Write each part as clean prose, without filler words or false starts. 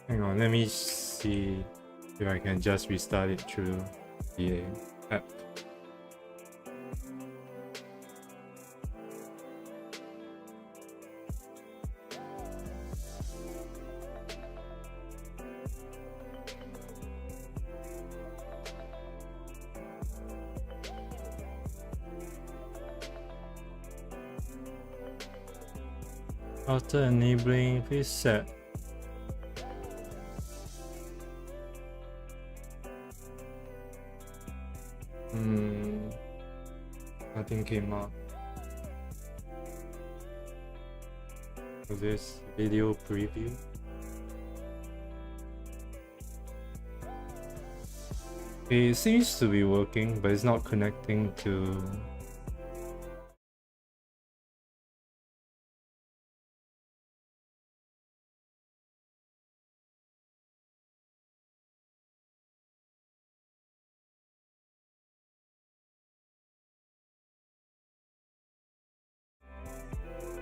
Hang on, let me see if I can just restart it through the app. After enabling, please set nothing came up. For this video preview. It seems to be working, but it's not connecting to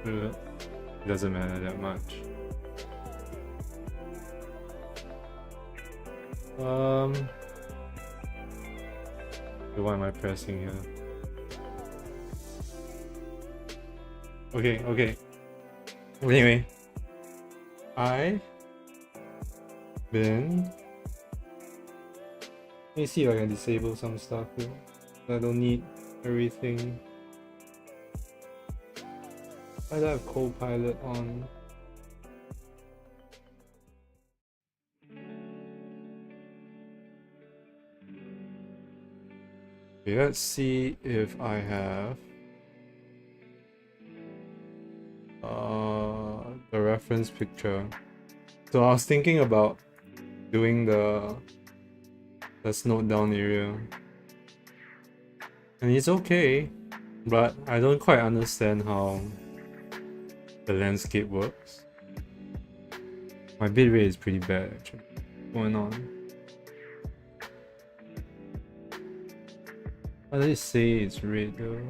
it doesn't matter that much. What am I pressing here? Okay. Anyway, let me see if I can disable some stuff here. I don't need everything. I don't have Copilot on. Okay, let's see if I have the reference picture. So I was thinking about doing the note down area, and it's okay, but I don't quite understand how the landscape works. My bitrate is pretty bad actually. What's going on? Why does it say it's red though?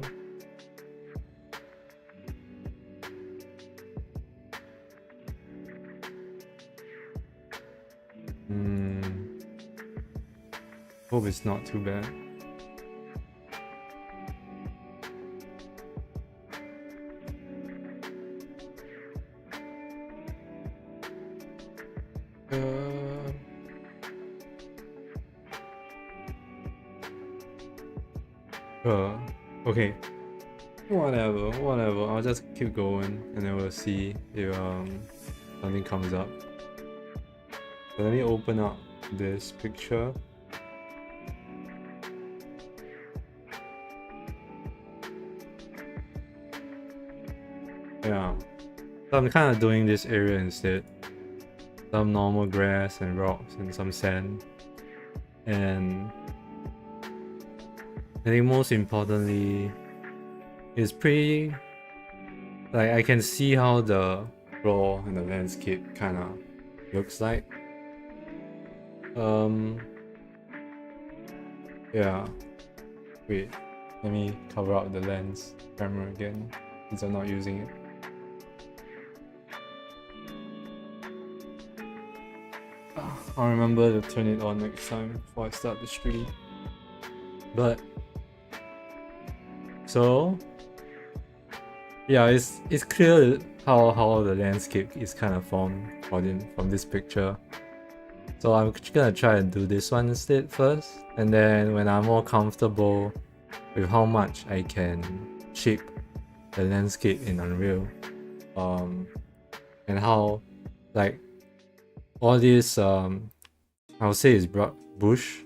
Hope it's not too bad. Okay. Whatever. I'll just keep going and then we'll see if something comes up. So let me open up this picture. Yeah. So I'm kind of doing this area instead. Some normal grass and rocks and some sand. And I think most importantly, it's pretty, like, I can see how the floor and the landscape kind of looks like. Yeah. Wait, let me cover up the lens camera again since I'm not using it. I'll remember to turn it on next time before I start the stream. But so yeah, it's clear how the landscape is kind of formed from this picture. So I'm gonna try and do this one instead first, and then when I'm more comfortable with how much I can shape the landscape in Unreal, and how, like, all this I'll say is bush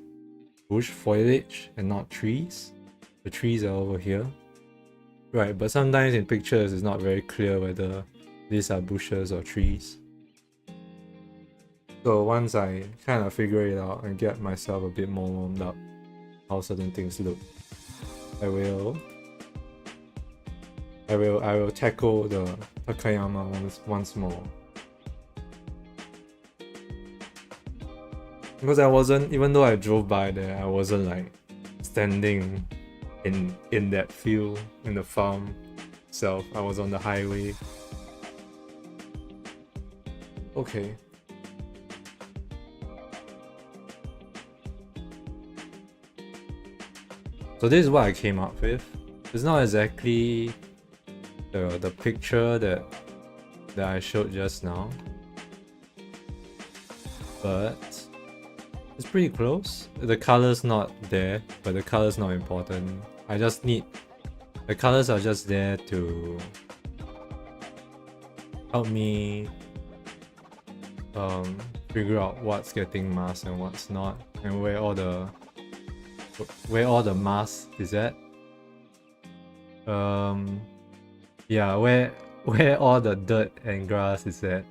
foliage and not trees. The trees are over here, right? But sometimes in pictures it's not very clear whether these are bushes or trees. So once I kind of figure it out and get myself a bit more warmed up how certain things look, I will tackle the Takayama once more. Because I wasn't, even though I drove by there, I wasn't like standing in that field, in the farm itself. I was on the highway. Okay. So this is what I came up with. It's not exactly the picture that I showed just now, but it's pretty close. The color's not there, but the color's not important. I just need the colors are just there to help me figure out what's getting masked and what's not, and where all the mask is at. Yeah, where all the dirt and grass is at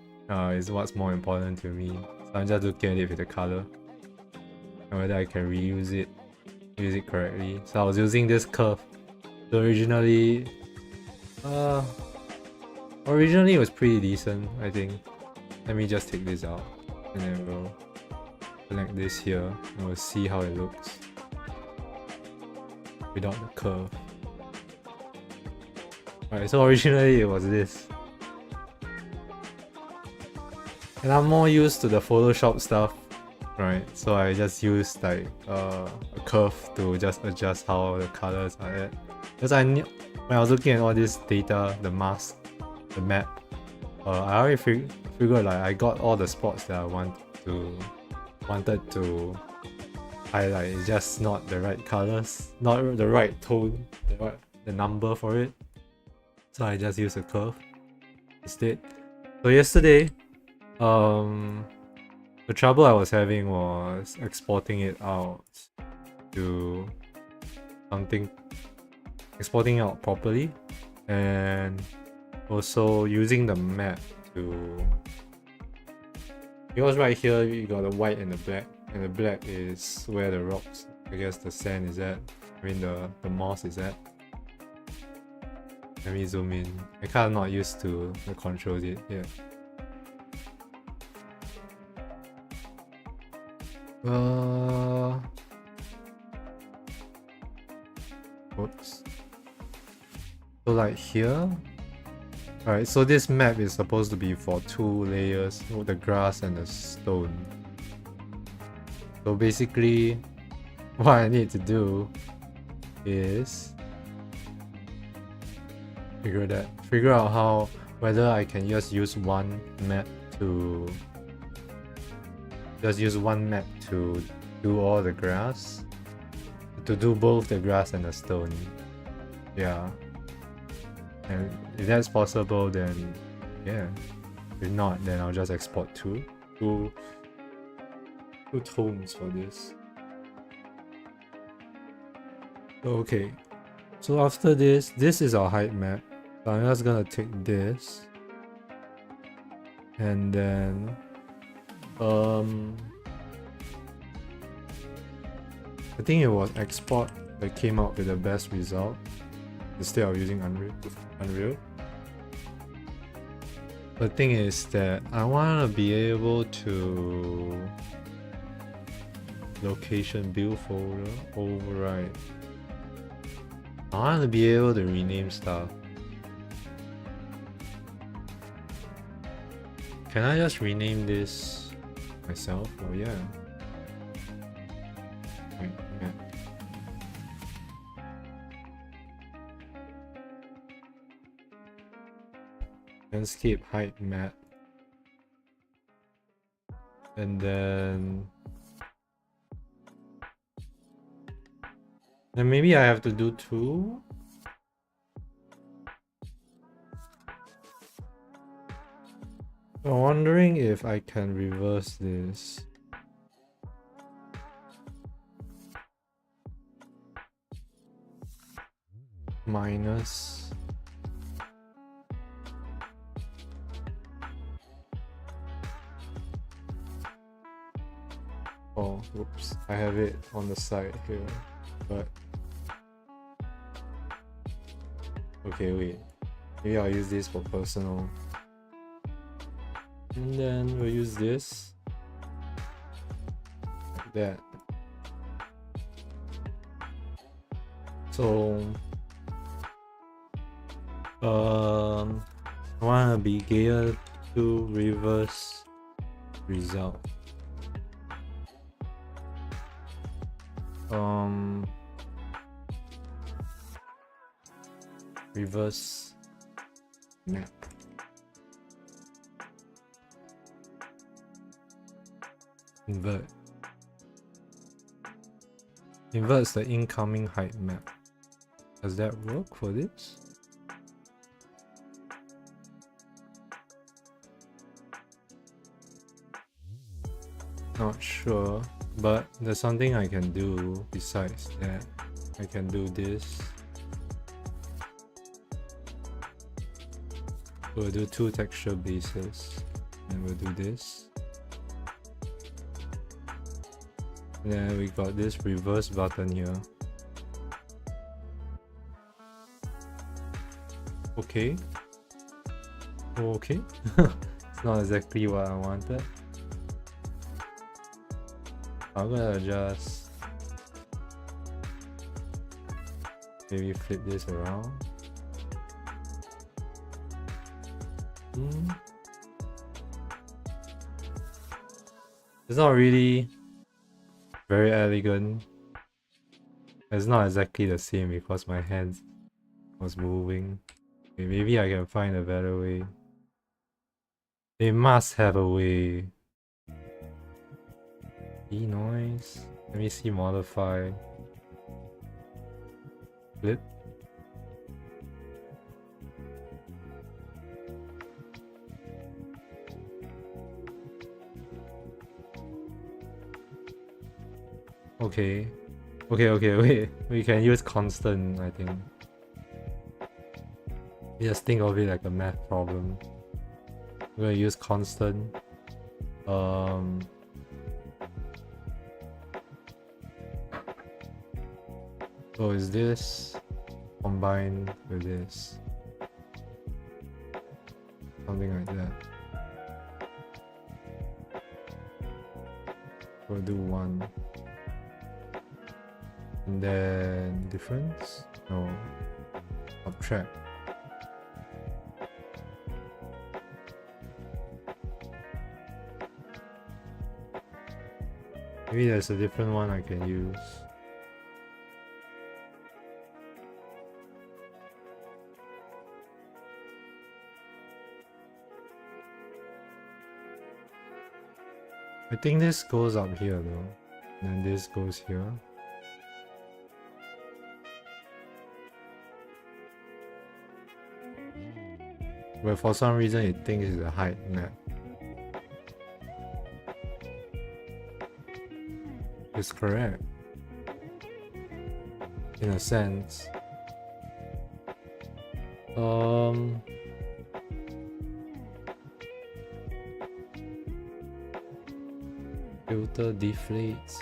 is what's more important to me. So I'm just looking at it with the color and whether I can use it correctly. So I was using this curve. So originally it was pretty decent, I think. Let me just take this out and then we'll select this here and we'll see how it looks without the curve. Alright, so originally it was this. And I'm more used to the Photoshop stuff, right? So I just used like a curve to just adjust how the colors are at. Because I knew when I was looking at all this data, the mask, the map, I already figured like I got all the spots that I wanted to highlight. It's just not the right colors, not the right tone, the number for it. So I just use a curve instead. So yesterday, the trouble I was having was exporting it out to something, exporting out properly, and also using the map to, because right here you got the white and the black is where the rocks, I guess the sand is at, I mean the moss is at. Let me zoom in. I kinda not used to the controls yet. Oops. So like here. Alright, so this map is supposed to be for 2 layers, the grass and the stone. So basically, what I need to do is figure out whether I can just use one map to do all the grass, to do both the grass and the stone. Yeah. And if that's possible, then yeah. If not, then I'll just export two tones for this. Okay. So after this is our height map. So I'm just gonna take this and then I think it was export that came out with the best result instead of using Unreal. The thing is that I want to be able to location build folder override. I want to be able to rename stuff. Can I just rename this myself? Oh yeah. Wait, yeah. Landscape height map. And then maybe I have to do 2. I'm wondering if I can reverse this. Minus. Oh, oops. I have it on the side here, but okay, wait. Maybe I'll use this for personal. And then we'll use this. Like that. So I wanna be Gaea to reverse result. reverse map. Invert. Inverts the incoming height map. Does that work for this? Not sure, but there's something I can do besides that. I can do this. We'll do 2 texture bases, and we'll do this. And then we got this reverse button here. Okay. Okay. It's not exactly what I wanted. I'm gonna adjust. Maybe flip this around. It's not really very elegant. It's not exactly the same because my hand was moving. Okay, maybe I can find a better way. They must have a way. Noise. Let me see modify. Flip. Okay. Okay, wait. We can use constant, I think. Just think of it like a math problem. We're gonna use constant. So is this combined with this? Something like that. We'll do 1. And then difference? No. Subtract. Maybe there's a different one I can use. I think this goes up here though, and then this goes here. But for some reason it thinks it's a height map. It's correct. In a sense. Filter deflates.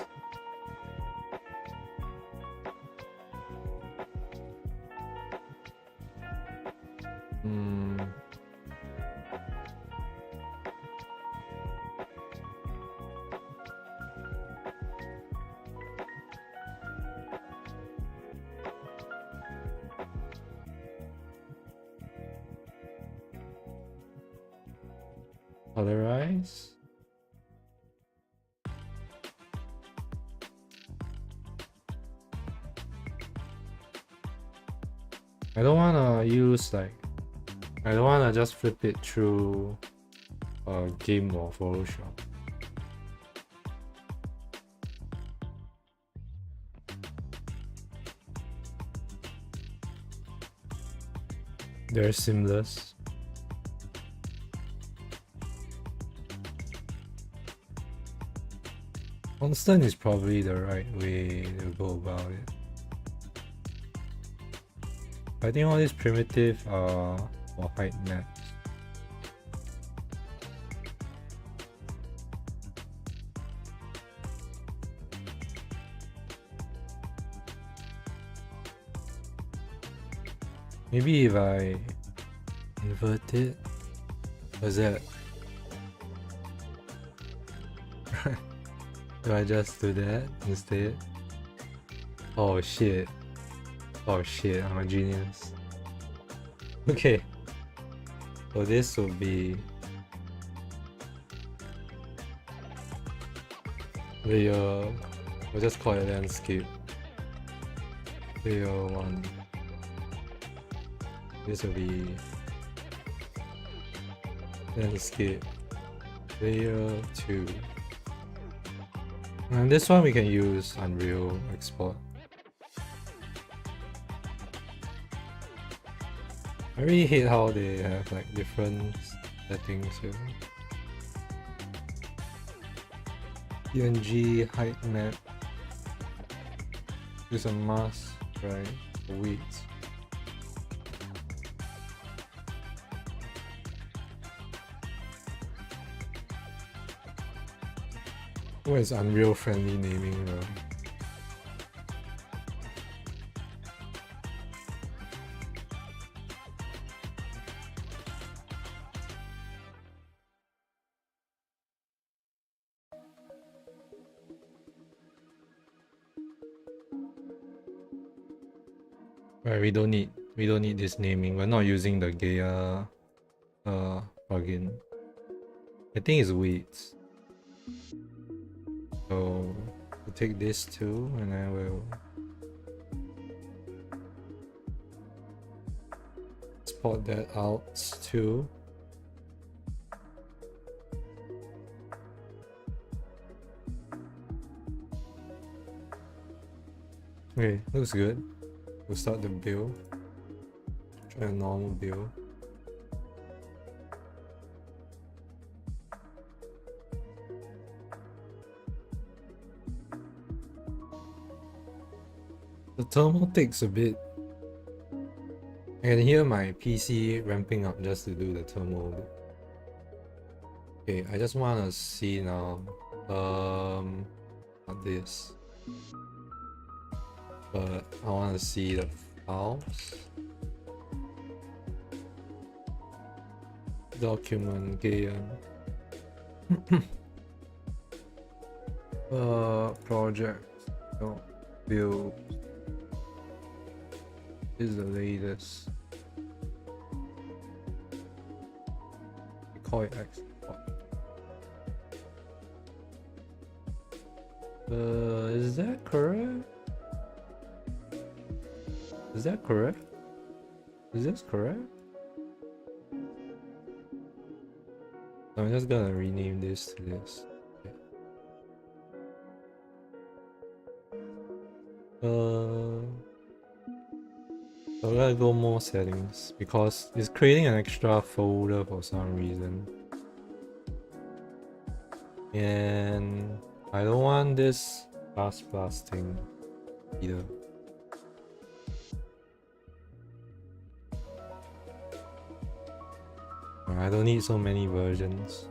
Colorize. I don't wanna use like, I don't wanna just flip it through a game or Photoshop. They're seamless. Constant is probably the right way to go about it. I think all these primitives are for height maps. Maybe if I invert it, was that? Do I just do that instead? Oh shit. Oh shit, I'm a genius. Okay. So this will be layer, we'll just call it landscape. Layer 1. This will be landscape layer 2. And this one we can use Unreal export. I really hate how they have like different settings here. PNG height map. Use a mask, right? Weight. What is Unreal friendly naming though? Right, we don't need this naming. We're not using the Gaea plugin. I think it's weights. So we'll take this too, and I will export that out too. Okay, looks good. We'll start the build. Try a normal build. The thermal takes a bit. I can hear my PC ramping up just to do the thermal. Okay, I just want to see now. Not this. But I want to see the files. Document Gaea. Project. No, build. This is the latest. We call it export. Is that correct? Is that correct? Is this correct? I'm just gonna rename this to this. So I'm gonna go more settings because it's creating an extra folder for some reason. And I don't want this plus thing either. I don't need so many versions.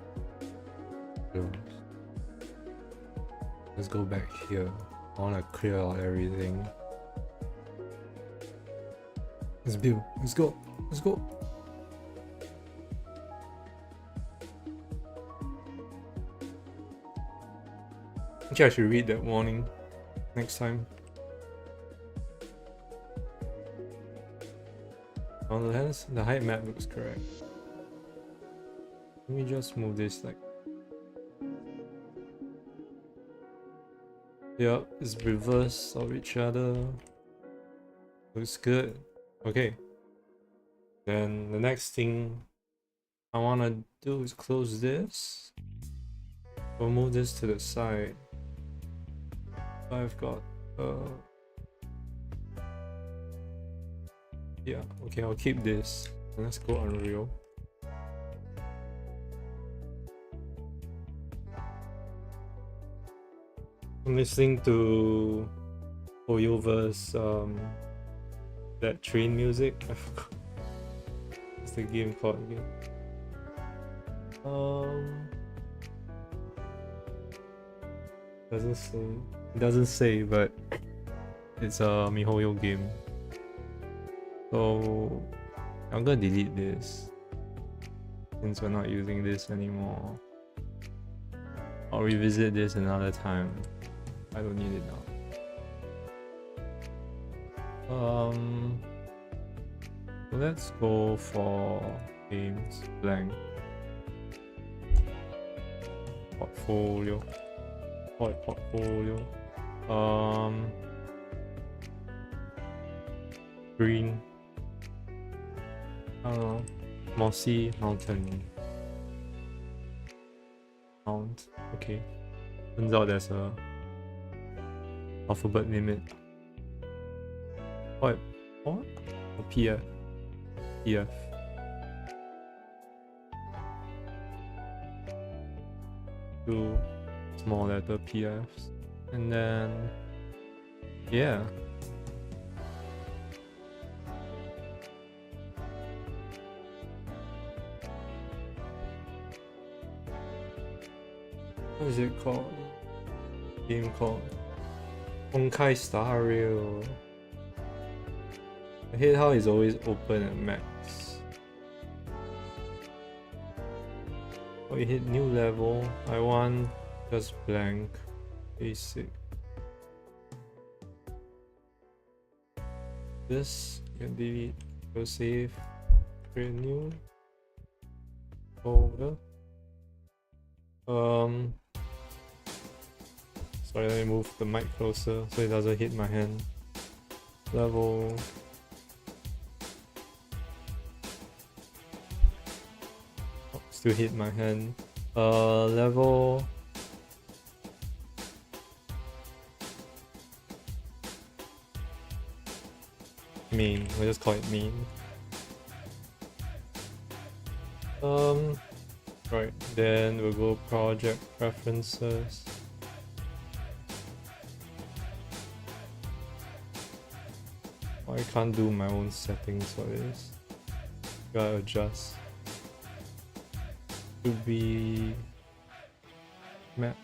Let's go back here. I want to clear out everything. Let's build. Let's go. Let's go. Actually, I should read that warning next time. On the hands, the height map looks correct. Let me just move this like. Yeah, it's reverse of each other. Looks good. Okay. Then the next thing I wanna do is close this. We'll move this to the side. I've got yeah, okay, I'll keep this. Let's go Unreal. I'm listening to Oyover's that train music. I forgot. What's the game called again? Doesn't say. It doesn't say, but it's a MiHoYo game. So I'm gonna delete this since we're not using this anymore. I'll revisit this another time. I don't need it now. Let's go for games blank portfolio. Portfolio. Green. I don't know, mossy mountain. Mount. Okay. Turns out there's a alphabet limit. What? What? A PF. PF. Two small letter PFs. And then yeah. What is it called? Game called Honkai Star Rail. I hate how it's always open at max. Oh, it hit new level. I want just blank. Basic. This you can delete. Go save. Create new folder. Sorry, let me move the mic closer so it doesn't hit my hand. Level. Oh, still hit my hand. Level. Main. We'll just call it main. Right, then we'll go project preferences. I can't do my own settings for this. Gotta adjust. To be mapped.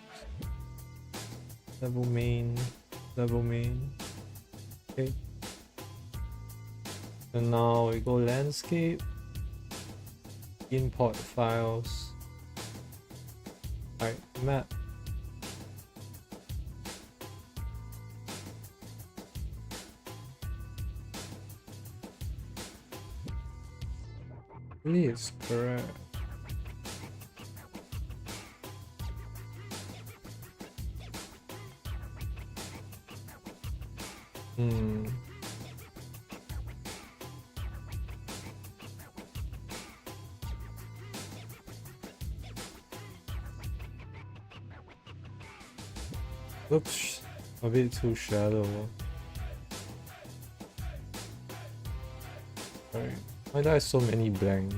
Level main. Level main. Okay. And now we go landscape. Import files. Alright, map. Really, it's correct. Looks a bit too shallow. Alright, why do I have so many blank?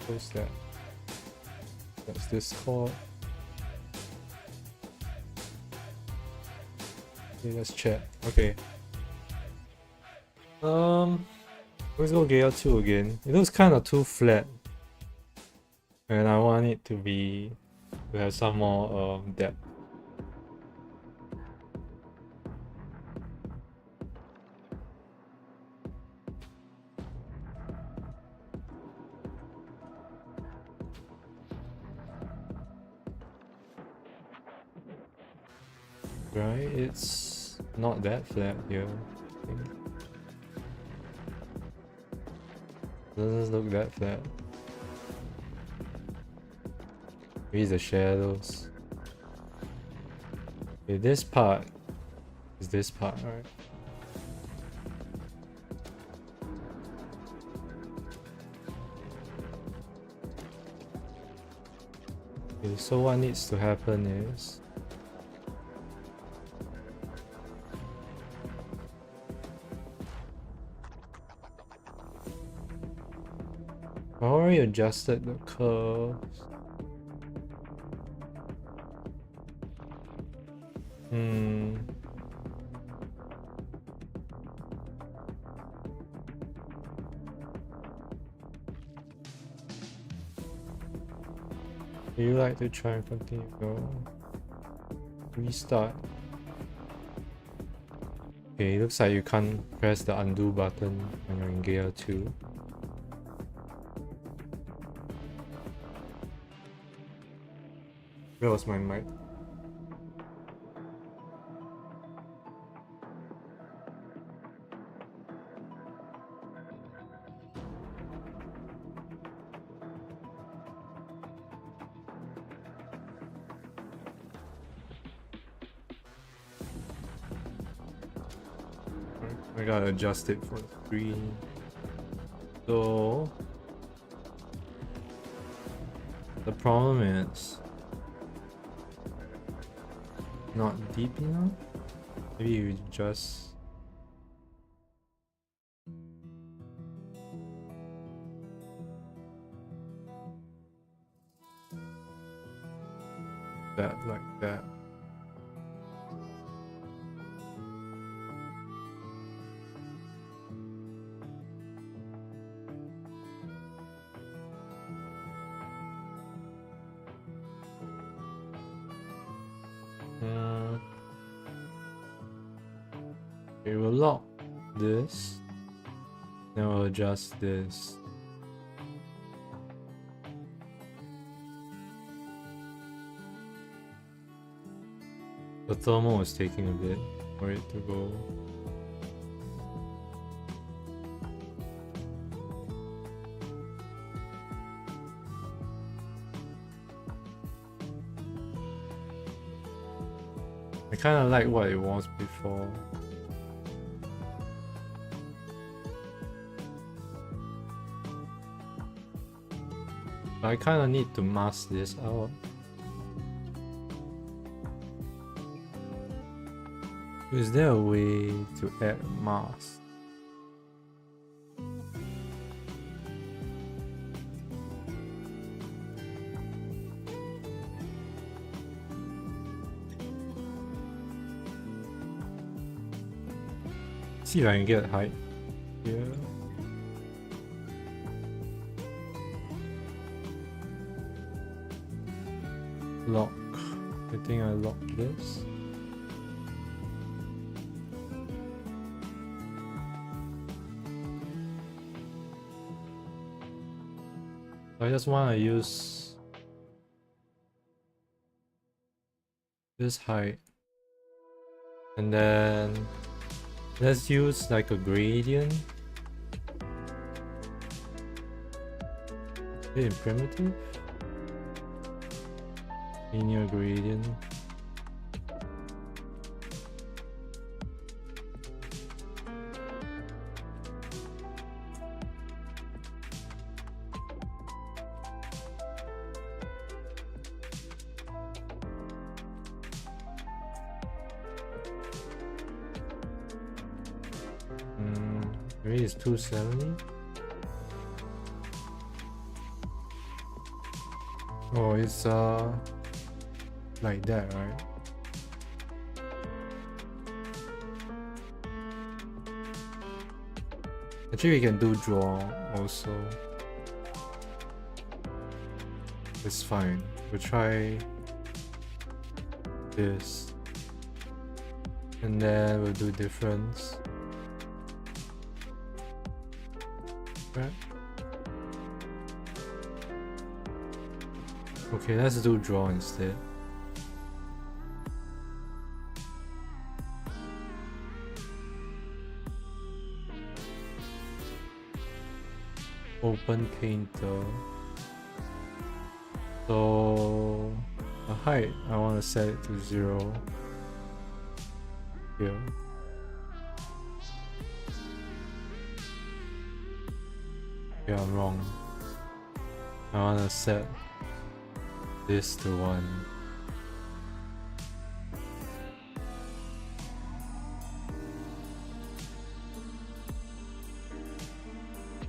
Close that. That's Discord. Okay, let's chat. Okay. Let's go Gaea 2 again. It looks kind of too flat. And I want it to have some more depth. Right, it's not that flat here. I think. Doesn't look that flat. Maybe the shadows. Okay, this part is this part, right? Okay, so what needs to happen is I already adjusted the curves. Do you like to try and continue? No. Restart. Okay, it looks like you can't press the undo button when you're in Gaea 2. Where was my mic? I gotta adjust it for the screen. So the problem is not deep enough. Maybe you just that like that. Okay, we'll lock this. Then we'll adjust this. The thermal is taking a bit for it to go. I kind of like what it was before. But I kind of need to mask this out. Is there a way to add mask? See if I can get height here. Lock. I think I locked this. I just want to use this height, and then let's use like a gradient. Is it in primitive? Linear gradient. Maybe it's 270. Oh, it's like that, right? Actually, we can do draw also. It's fine. We'll try this, and then we'll do difference. Right. Okay, let's do draw instead. Open painter. So the height I want to set it to 0 here. Yeah, I'm wrong. I want to set this to 1.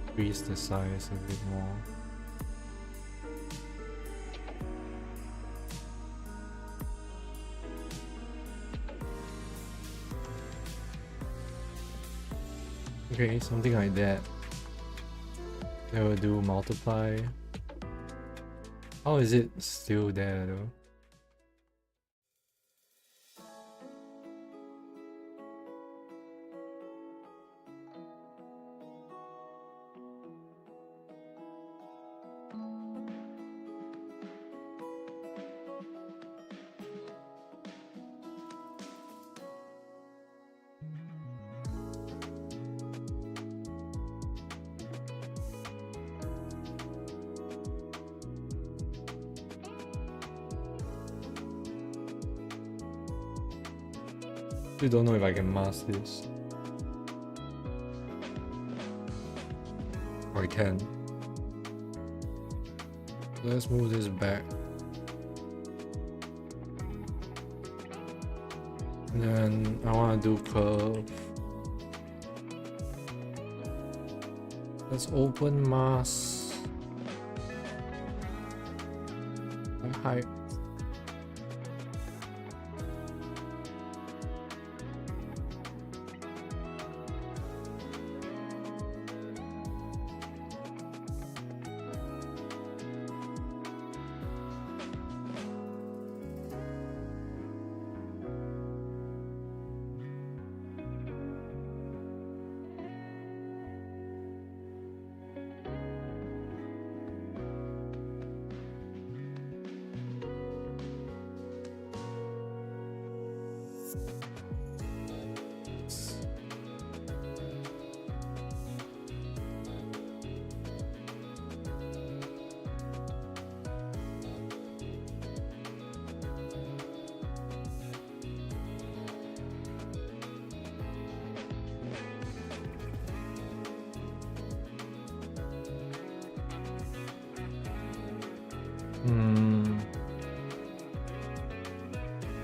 Increase the size a bit more. Okay, something like that. Then we'll do multiply. How is it still there though? I don't know if I can mask this. Or can. Let's move this back. And then I want to do curve. Let's open mask. Height.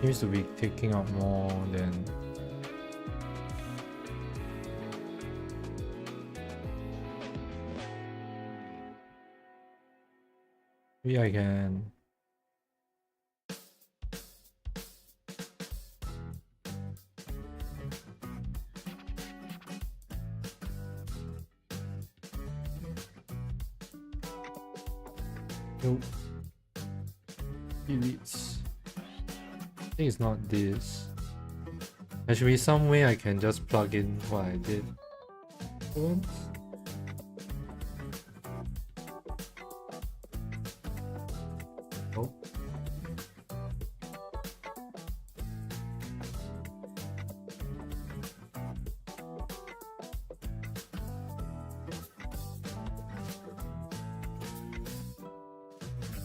Seems to be taking out more than maybe I can nope. Deletes. I think it's not this. There should be some way I can just plug in what I did once. Oh.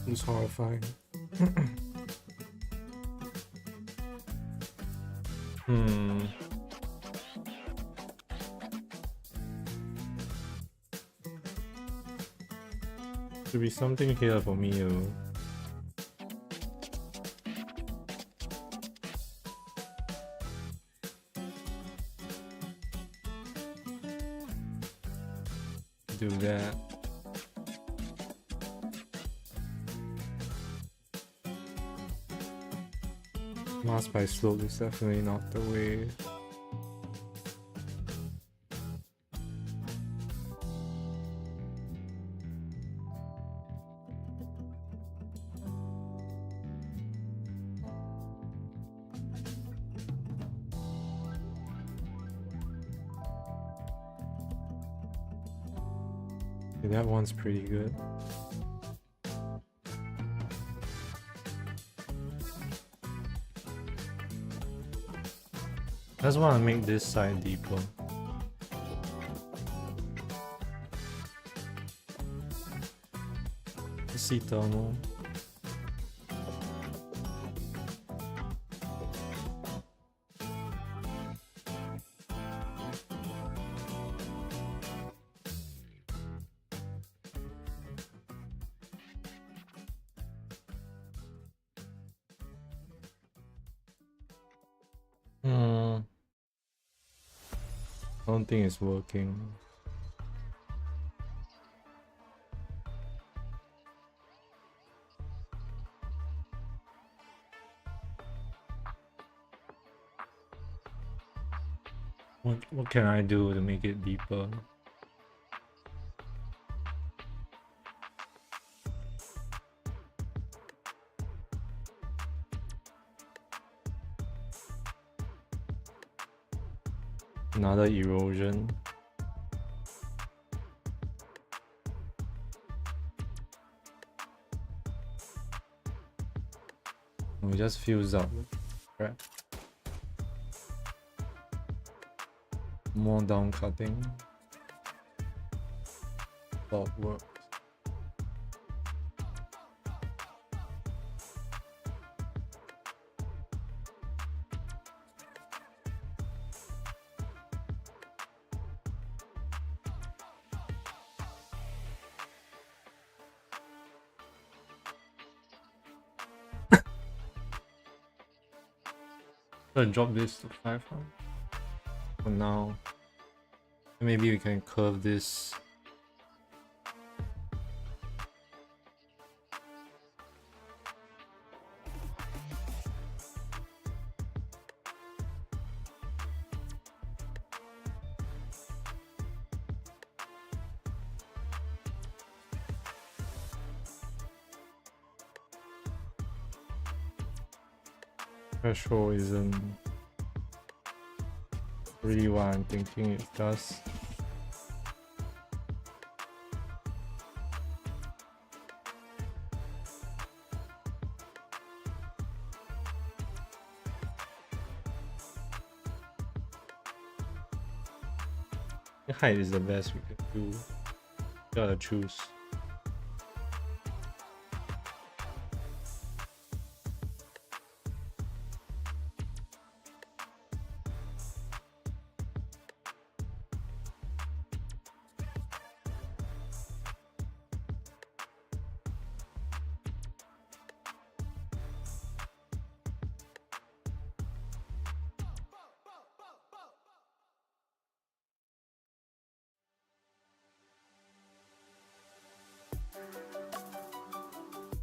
It's horrifying. Should be something here for me to do that. Mask by slope is definitely not the way. Okay, that one's pretty good. I just want to make this side deeper. Let's see thermal. I don't think it's working. What can I do to make it deeper? Another erosion. We just fuse up. Right. More down cutting. That works. Let's drop this to 500 for now. Maybe we can curve this. Threshold isn't really what I'm thinking it does. Height is the best we could do. Gotta choose.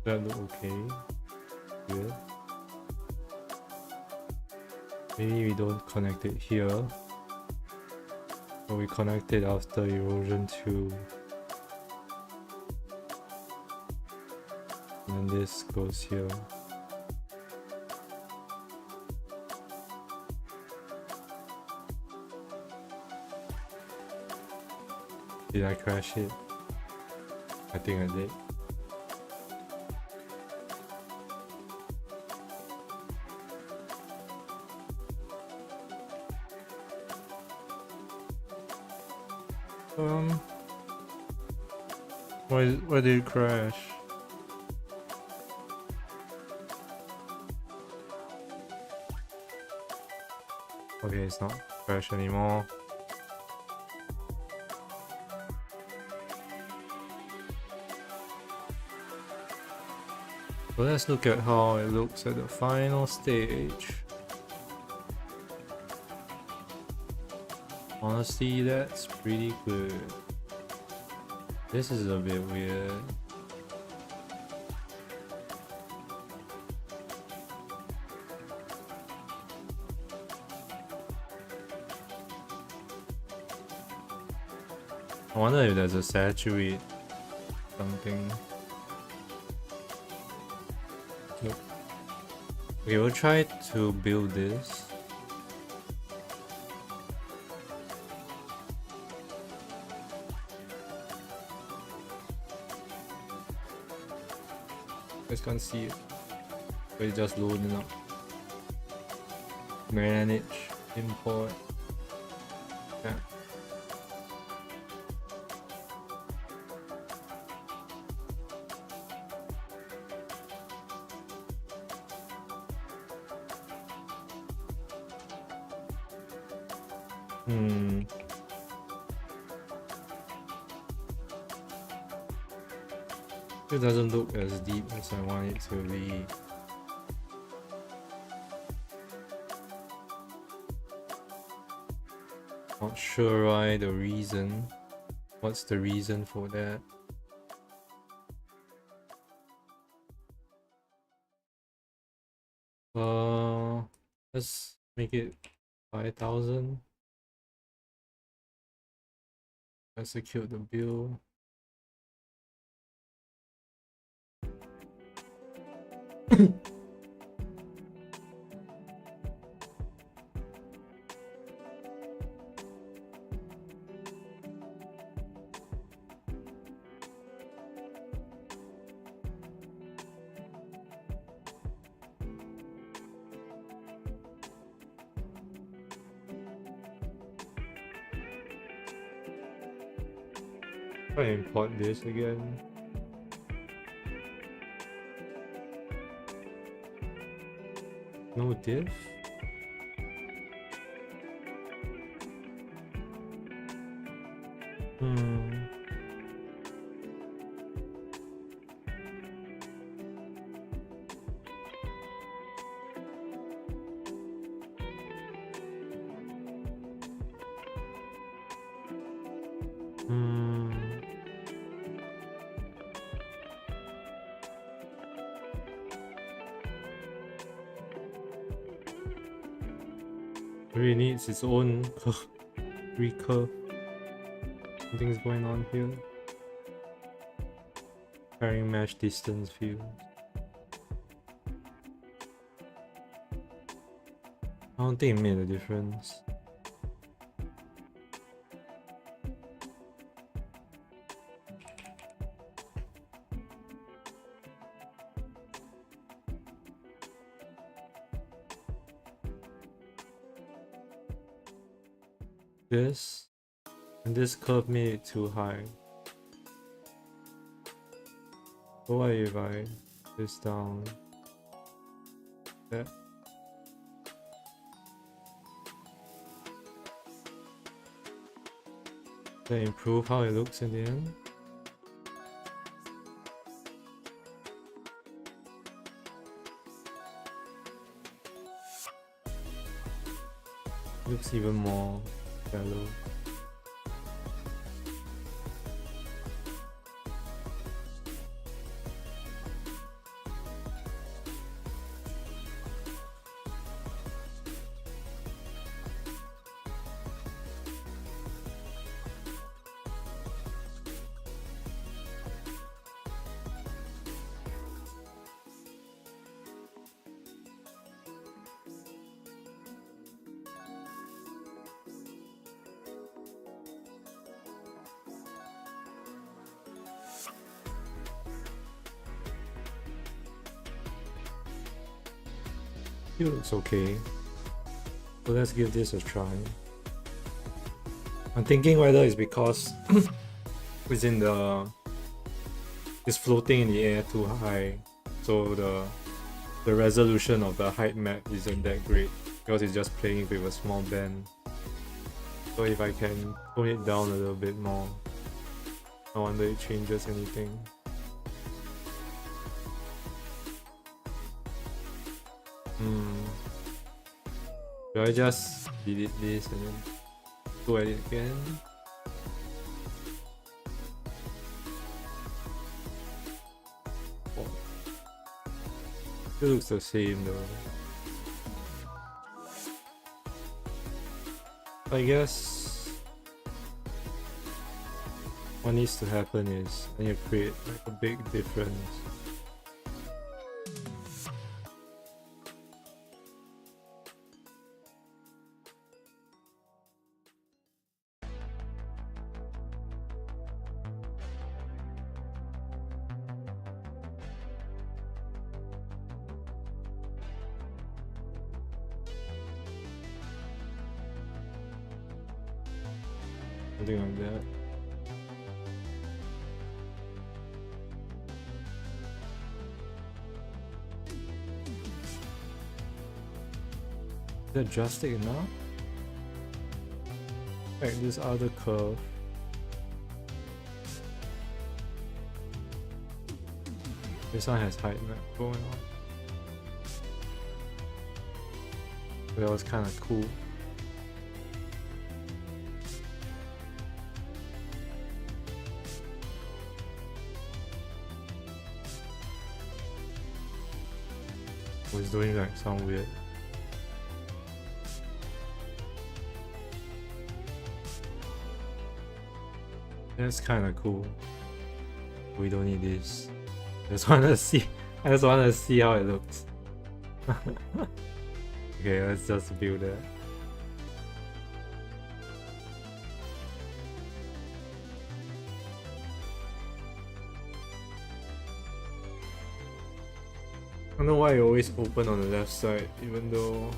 That look okay. Good. Maybe we don't connect it here. But we connect it after erosion 2. And then this goes here. Did I crash it? I think I did. Why did it crash? Okay, it's not crash anymore. So let's look at how it looks at the final stage. Honestly, that's pretty good. This is a bit weird. I wonder if there's a saturate something. Nope. Okay, we'll try to build this. I just can't see it. But it's just loading up. Manage, import. Yeah. It doesn't look as deep as I want it to be. Not sure why the reason. What's the reason for that? Let's make it 5,000. Execute the bill. Try and import this again. No diff? Maybe it needs its own recurve. Something's going on here. Carrying mesh distance field. I don't think it made a difference. This and this curve made it too high. So what if I this down? That. Then improve how it looks in the end. Looks even more shallow. It looks okay. So let's give this a try. I'm thinking whether it's because it's floating in the air too high, so the resolution of the height map isn't that great because it's just playing with a small band. So if I can tone it down a little bit more, I wonder it changes anything. Do I just delete this and then go at it again? Oh. It looks the same though. I guess what needs to happen is I need to create like a big difference. Something like that. Is that drastic enough? Like this other curve. This one has height map going on. That was kind of cool. Was doing like some weird. That's kind of cool. We don't need this. I just want to see how it looks. Okay, let's just build that. I don't know why it always open on the left side, even though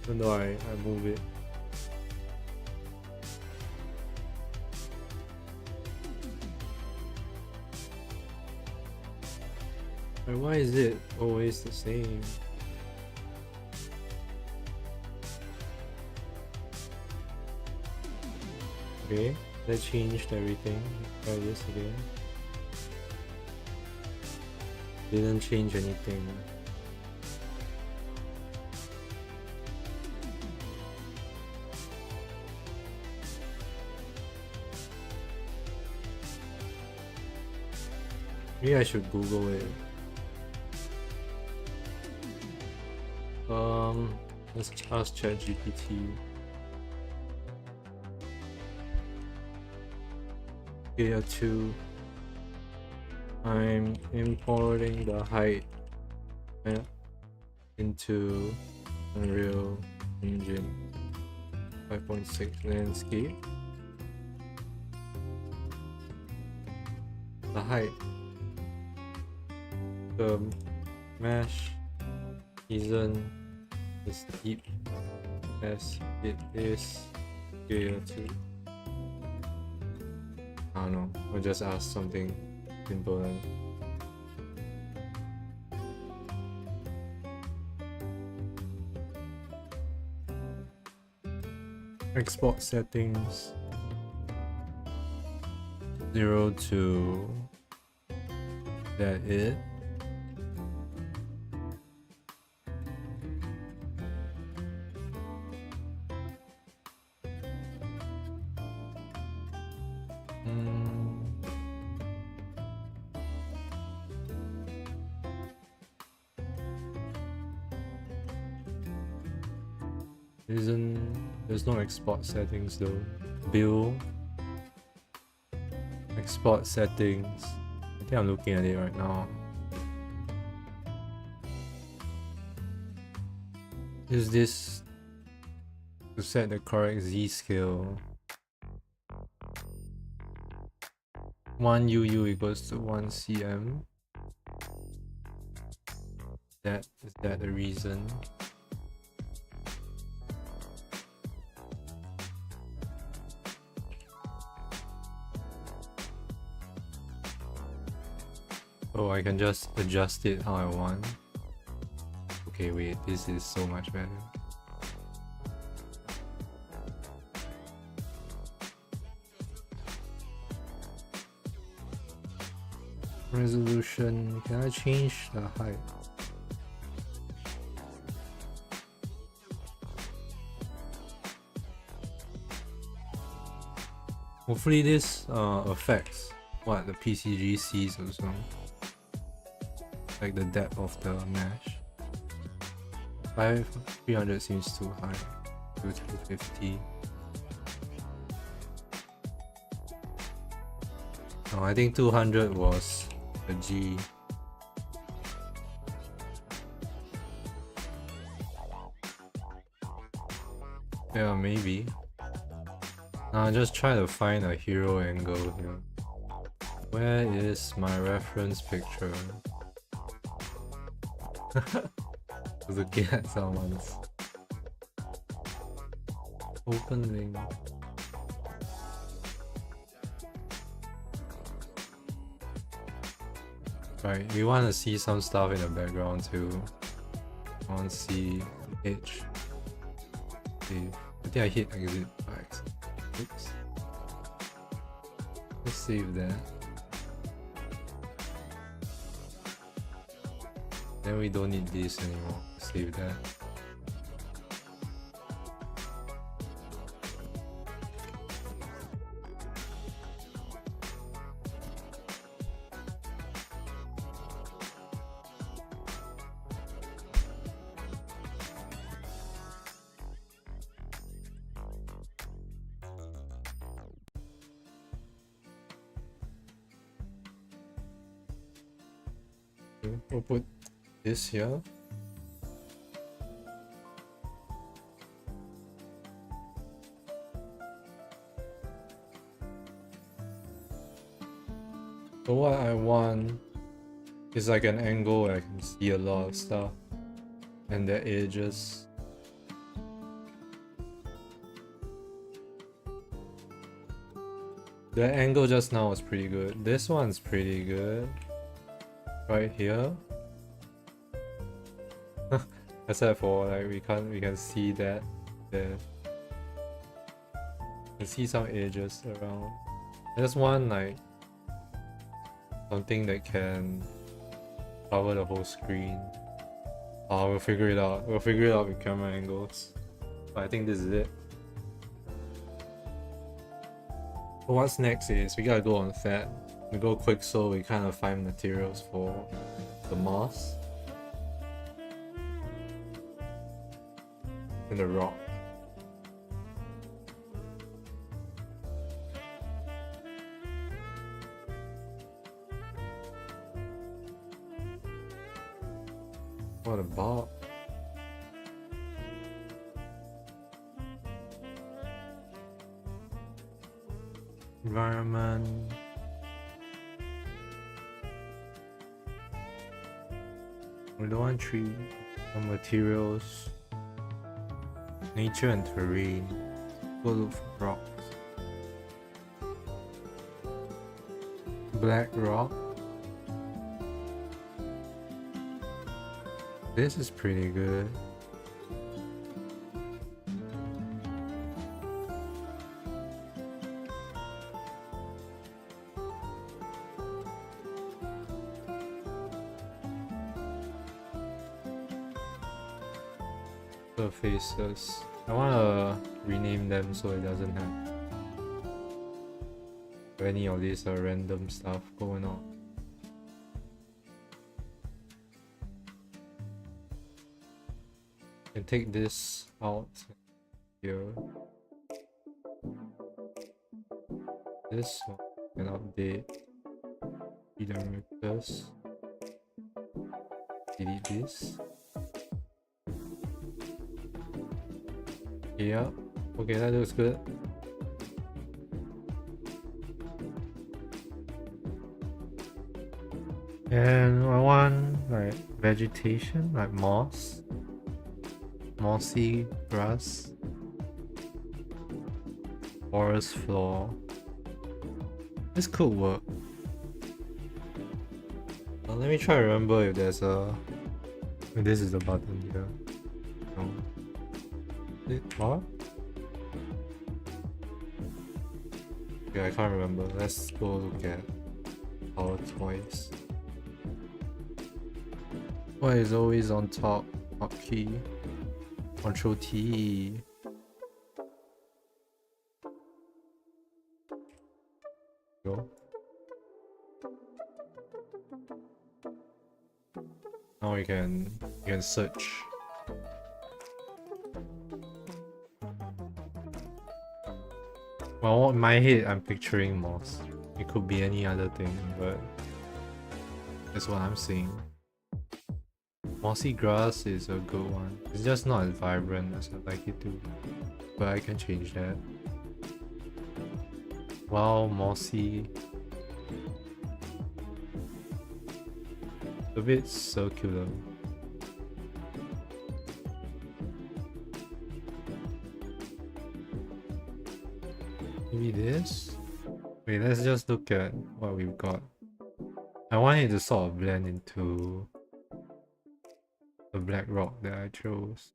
I move it. But why is it always the same? Okay, that changed everything. Try this again. Didn't change anything. Maybe I should Google it. Let's ask ChatGPT. Gaea 2. I'm importing the height into Unreal Engine 5.6 landscape. The height. The mesh isn't as deep as it is Gaea 2. I don't know, we'll just ask something simple then. Export settings 0 to that it. There's no export settings though. Build export settings. I think I'm looking at it right now. Use this to set the correct Z scale. 1 UU equals to 1 cm. Is that the reason? Oh, I can just adjust it how I want. Okay, wait, this is so much better. Resolution, can I change the height? Hopefully this affects what the PCG sees also. Like the depth of the mesh. 300 seems too high. 250. No, I think 200 was a G. Yeah, maybe. Now just try to find a hero angle here. Where is my reference picture? Looking at someone's open link. Right, we want to see some stuff in the background too. I want to see H. Okay. I think I hit exit by accident. Oops. Let's save that. Then we don't need this anymore. Save that. Okay, we'll put this here. So what I want is like an angle where I can see a lot of stuff and the edges. The angle just now was pretty good. This one's pretty good. Right here. Except for like we can see that there. You can see some edges around. I just want like something that can cover the whole screen. We'll figure it out. We'll figure it out with camera angles. But I think this is it. So what's next is we gotta go on that. we go quick, so we kind of find materials for the moss and the rock. What about? Environment. We don't want tree materials. Nature and terrain. Go look for rocks. Black rock. This is pretty good. Faces. I wanna rename them so it doesn't have any of these random stuff going on. Can take this out here. This one can update. Kilometers. Delete this. Yeah, okay, that looks good. And I want like vegetation, like moss, mossy grass, forest floor. This could work. Let me try to remember if there's a. This is the button here. No. What? Okay, I can't remember. Let's go look at our toys. What is always on top? Hotkey. Control T. Go. Now you can search. Well, in my head, I'm picturing moss. It could be any other thing, but that's what I'm seeing. Mossy grass is a good one. It's just not as vibrant as I'd like it to, but I can change that. Wow, mossy. A bit circular. Maybe this? Wait, let's just look at what we've got. I want it to sort of blend into the black rock that I chose.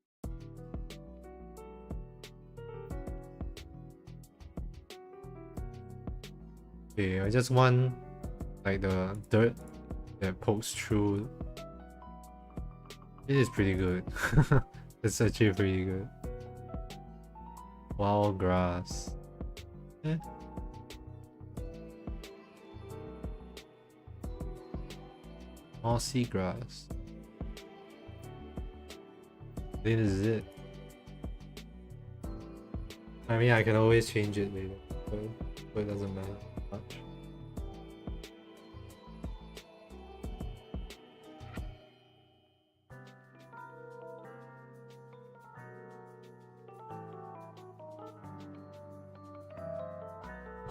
Okay, I just want like the dirt that pokes through. It is pretty good. It's actually pretty good. Wild grass. Eh. Mossy grass. This is it. I mean, I can always change it later, but it doesn't matter much.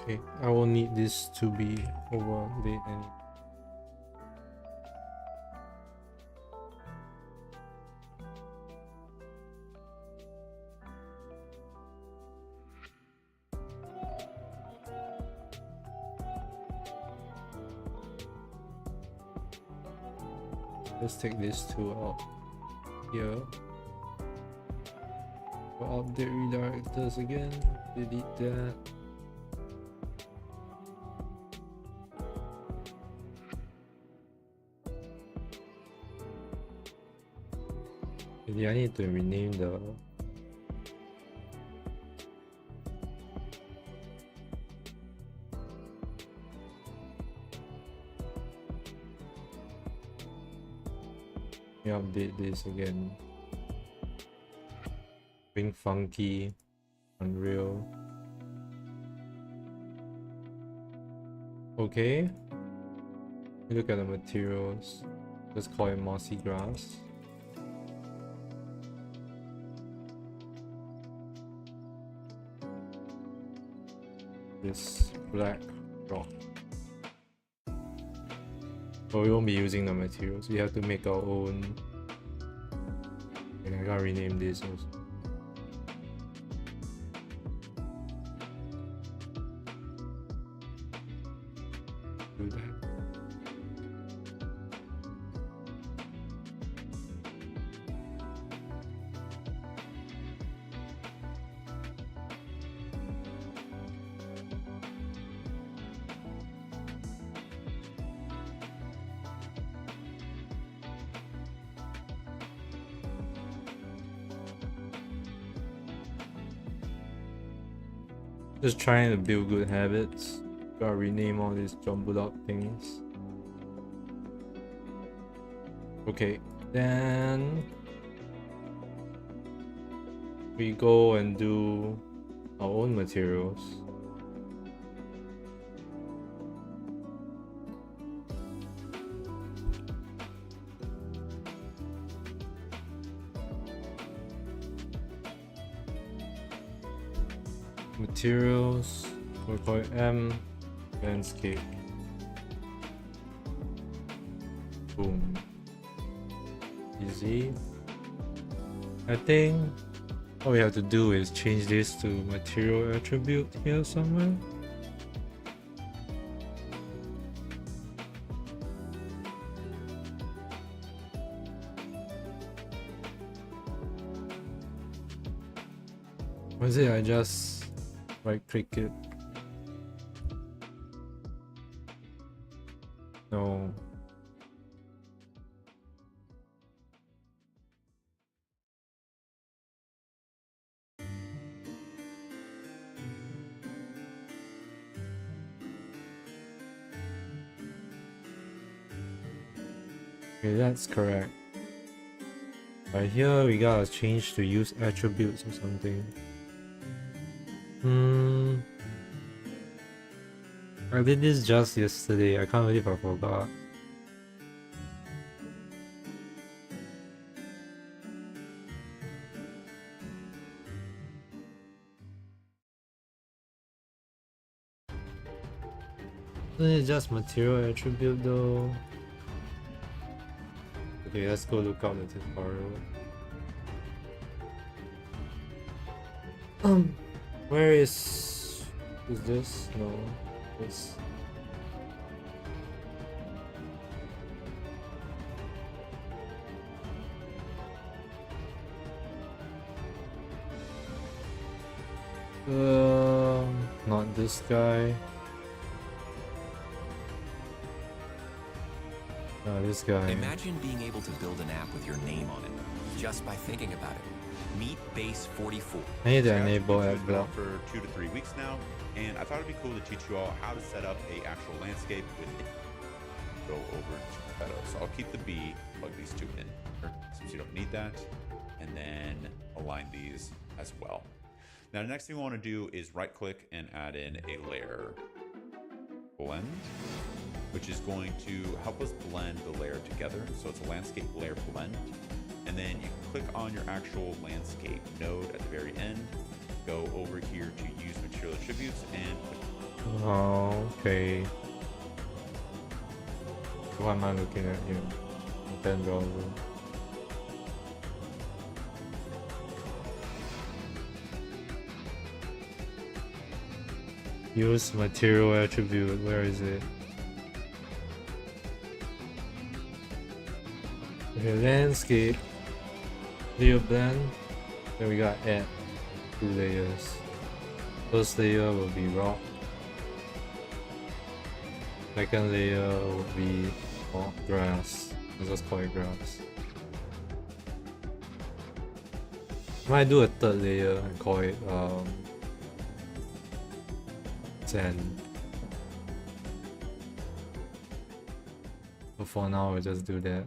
Okay, I will need this to be overlaid and let's take these two out here. We'll update redirectors again, delete that. Maybe I need to rename the me update this again. Being funky, unreal. Okay. Look at the materials. Let's call it mossy grass. This black rock. But we won't be using the materials. We have to make our own. And I gotta rename this also. Do that. Just trying to build good habits. Gotta rename all these jumbled up things. Okay, then we go and do our own materials. Materials, we'll call it M, landscape. Boom. Easy. I think all we have to do is change this to material attribute here somewhere. Or is it I just right click it? No. Okay, that's correct. Right here we gotta change to use attributes or something. I did this just yesterday. I can't believe I forgot. Isn't it just material attribute though? Okay, let's go look up the tutorial. Where is this? No, this. Not this guy. This guy. Imagine being able to build an app with your name on it, just by thinking about it. Meet Base 44. I need to enable ad block for 2 to 3 weeks now, and I thought it'd be cool to teach you all how to set up a actual landscape with it. Go over to Beto. So I'll keep the B, plug these two in, since you don't need that, and then align these as well. Now the next thing we want to do is right click and add in a layer blend, which is going to help us blend the layer together. So it's a landscape layer blend. And then you can click on your actual landscape node at the very end, go over here to use material attributes and okay. What am I looking at here? $10. Use material attribute, where is it? Okay, landscape, layer blend, then we got add 2 layers. First layer will be rock, second layer will be grass. Let's just call it grass. Might do a third layer and call it sand. But for now we'll just do that.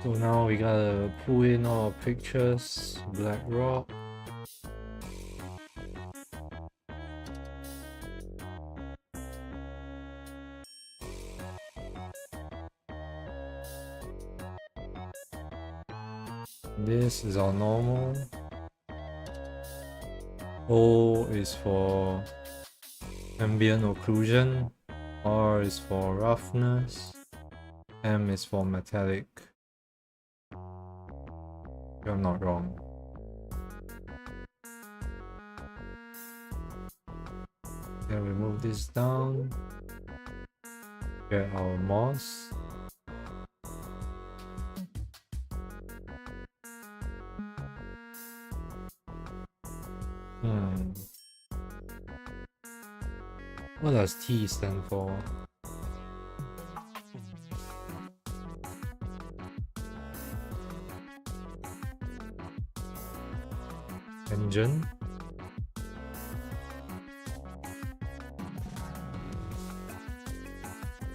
So now we gotta pull in all pictures, black rock. This is our normal. O is for ambient occlusion, R is for roughness, M is for metallic. If I'm not wrong. Then we move this down. Get our moss. What does T stand for? Engine.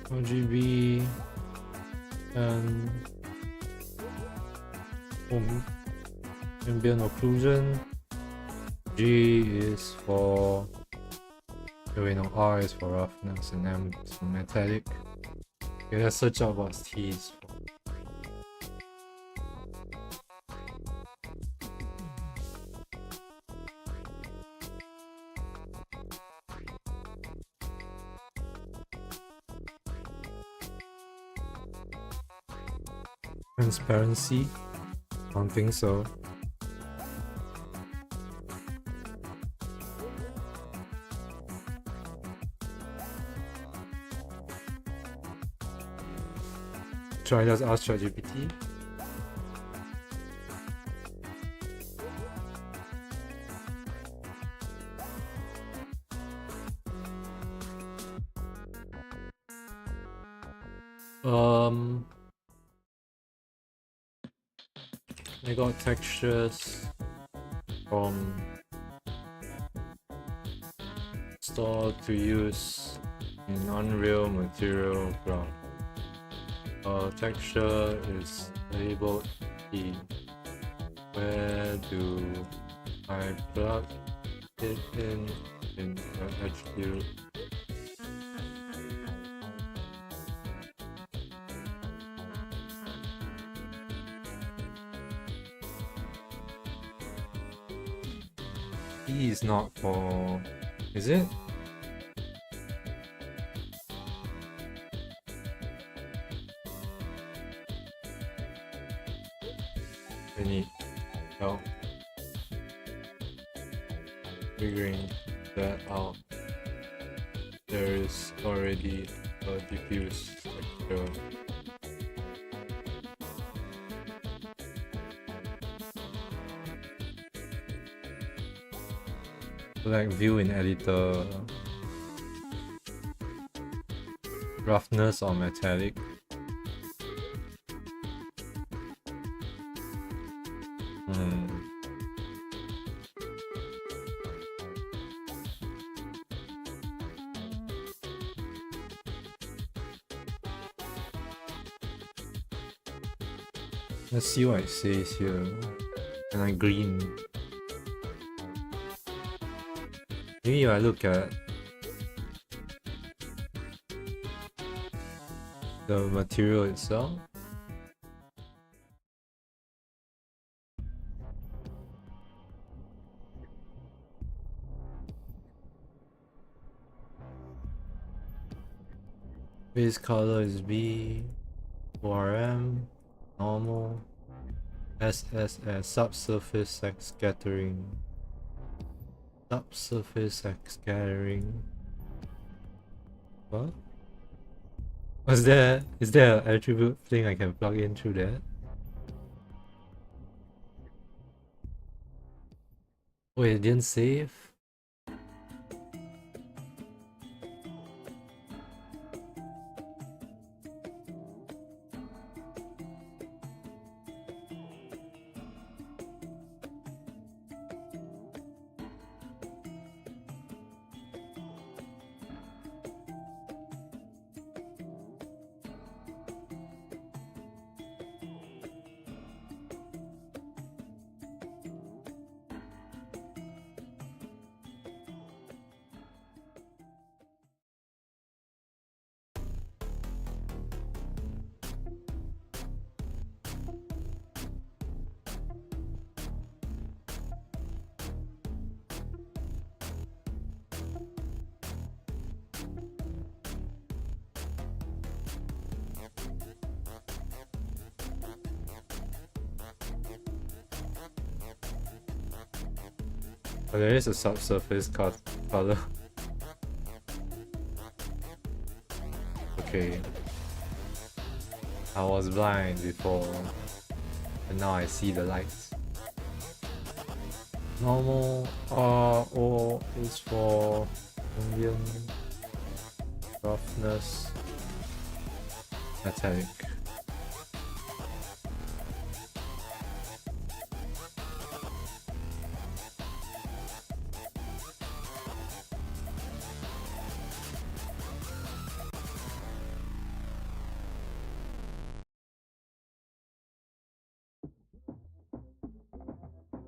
RGB and ambient occlusion. G is for R is for roughness and M is for metallic. Okay, let's search out what T is for. Transparency? I don't think so. Should I just ask ChatGPT? I got textures from store to use in Unreal Material Graph. Texture is labeled T. Where do I plug it in the attribute? E is not for... is it? I need help figuring that out. There is already a diffuse texture. Like view in editor, roughness or metallic. Let's see what it says here. And I green. Maybe if I look at the material itself. Base color is B, ORM, normal, SS as subsurface scattering. Subsurface scattering. What? Is there an attribute thing I can plug in through that? Wait, it didn't save? Oh, there is a subsurface color. Okay. I was blind before, and now I see the lights. Normal or is for medium, roughness, metallic.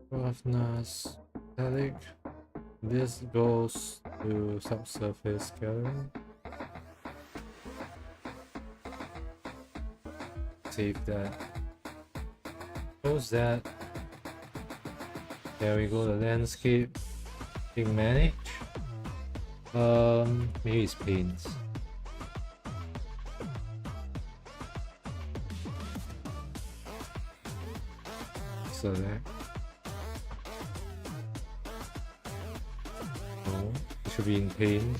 Roughness, metallic. This goes to subsurface scaling. Save that. Close that. There we go, the landscape. Can manage. Maybe it's paints. Select. No, it should be in paint.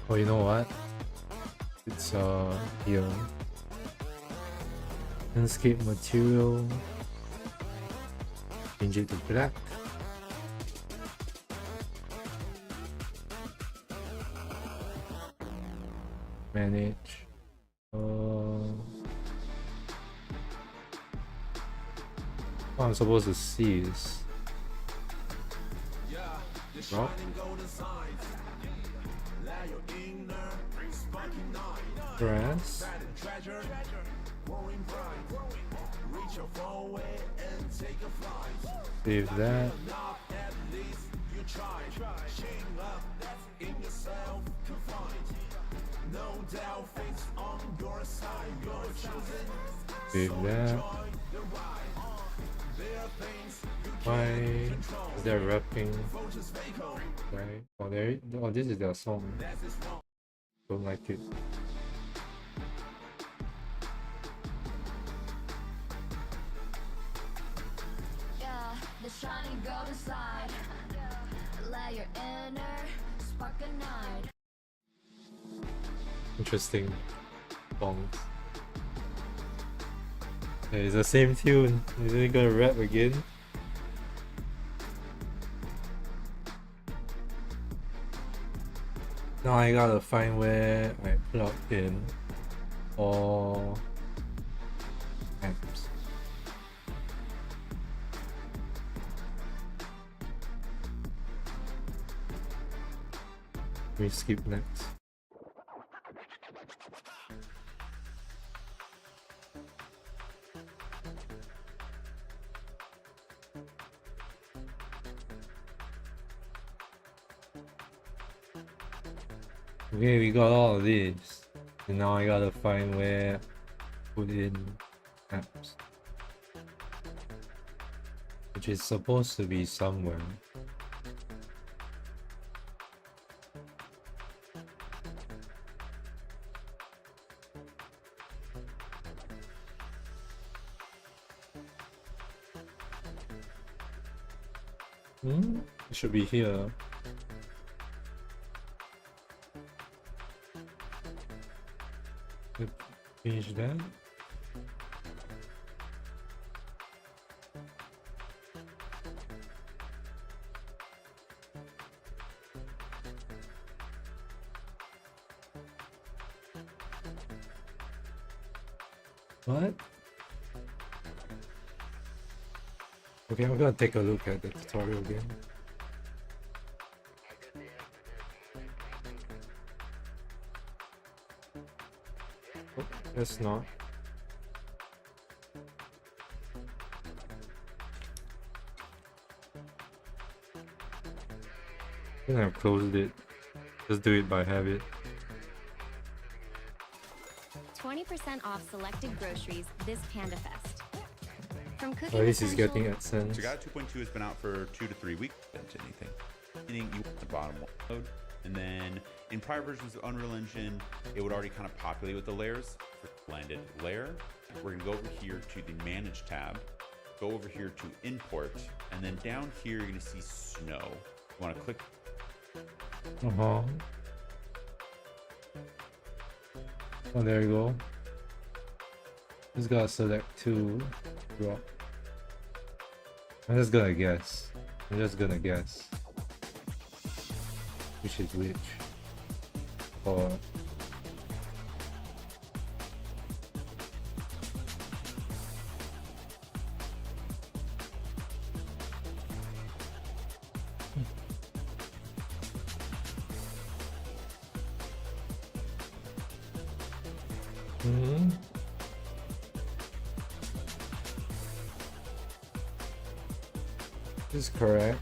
Oh, you know what? It's here. Landscape material. Change it to black. Manage. What I'm supposed to see is rock. Grass. Save that. Save that. Why is there rapping? Right? Oh, there. Oh, this is their song. Don't like it. Yeah, the shining golden side. Let your inner spark ignite. Interesting songs. Yeah, it's the same tune. Is it gonna rap again? Now I gotta find where I plug in all amps. We skip next. Okay, we got all of these. And now I gotta find where to put in apps. Which is supposed to be somewhere. It should be here. Change that. What? Okay, I'm gonna take a look at the tutorial again. Oh, that's not. I think I've closed it. Just do it by habit. 20% off selected groceries this Panda Fest. From cooking At least he's essentials- getting AdSense. So Gaea 2.2 has been out for 2 to 3 weeks. Into anything. Meaning you want the bottom one load, and then in prior versions of Unreal Engine, it would already kind of populate with the layers for blended layer. We're gonna go over here to the Manage tab, go over here to import, and then down here you're gonna see snow. You wanna click. Oh, there you go. Just gotta select 2 drop. I'm just gonna guess. Which is which. Or this is correct.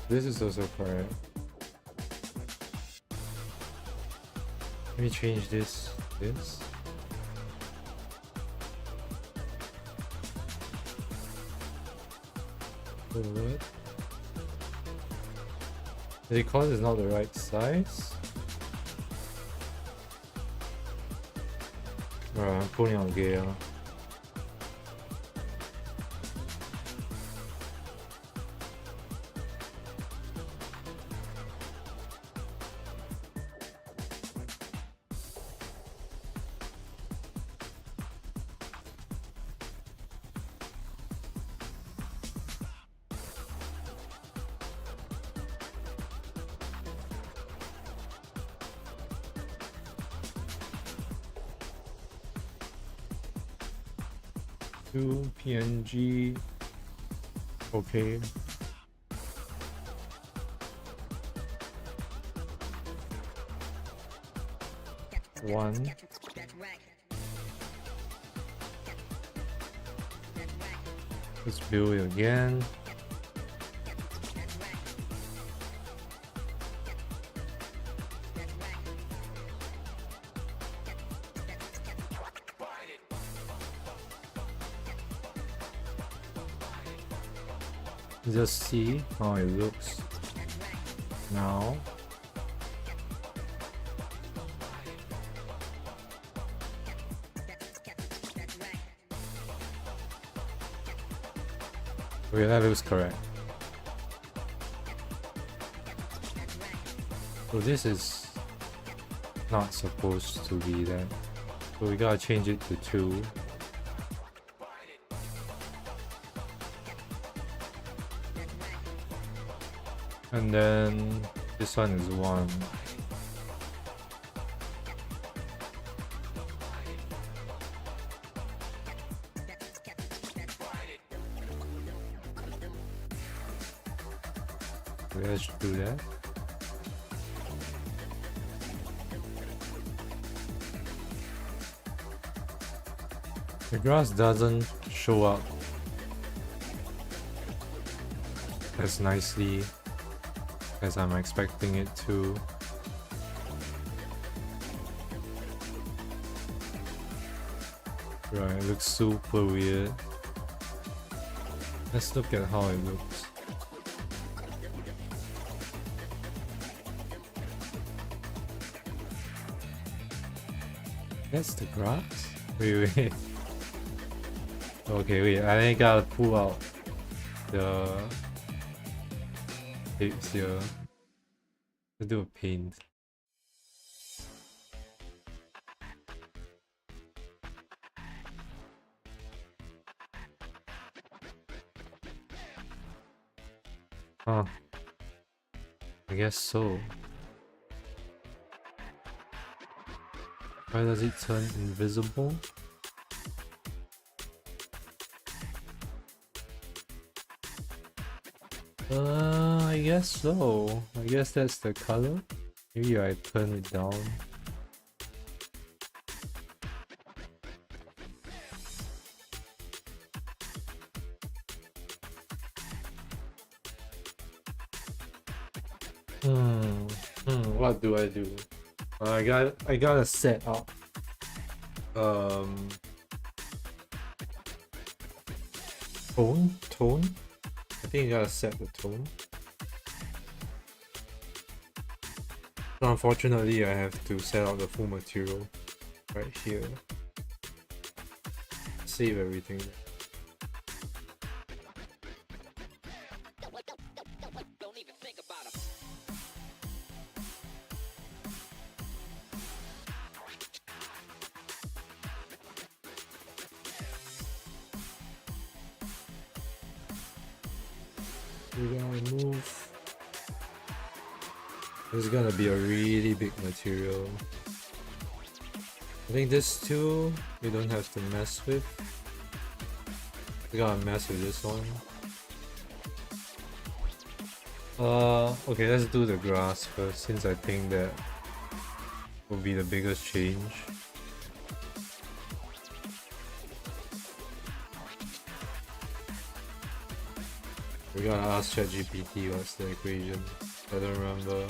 This is also correct. Let me change this. What? Because it's not the right size. Alright, I'm putting on Gaea. Two PNG. Okay. One. Let's build it again. Just see how it looks now. Okay, that looks correct. So this is not supposed to be that. So we gotta change it to 2. And then this one is 1. Let's do that. The grass doesn't show up as nicely as I'm expecting it to. Right, it looks super weird. Let's look at how it looks. That's the grass? Wait. Okay, wait, I think I gotta pull out the tapes here. Let's do a paint. Huh. I guess so. Why does it turn invisible? I guess so. I guess that's the color. Maybe I turn it down. What do I do? I gotta set up tone. I think you gotta set the tone. So unfortunately, I have to set out the full material right here. Save everything. We're gonna move. This is gonna be a really big material. I think this two we don't have to mess with. We're gonna mess with this one. Okay, let's do the grass first, since I think that will be the biggest change. We gotta ask ChatGPT what's the equation. I don't remember.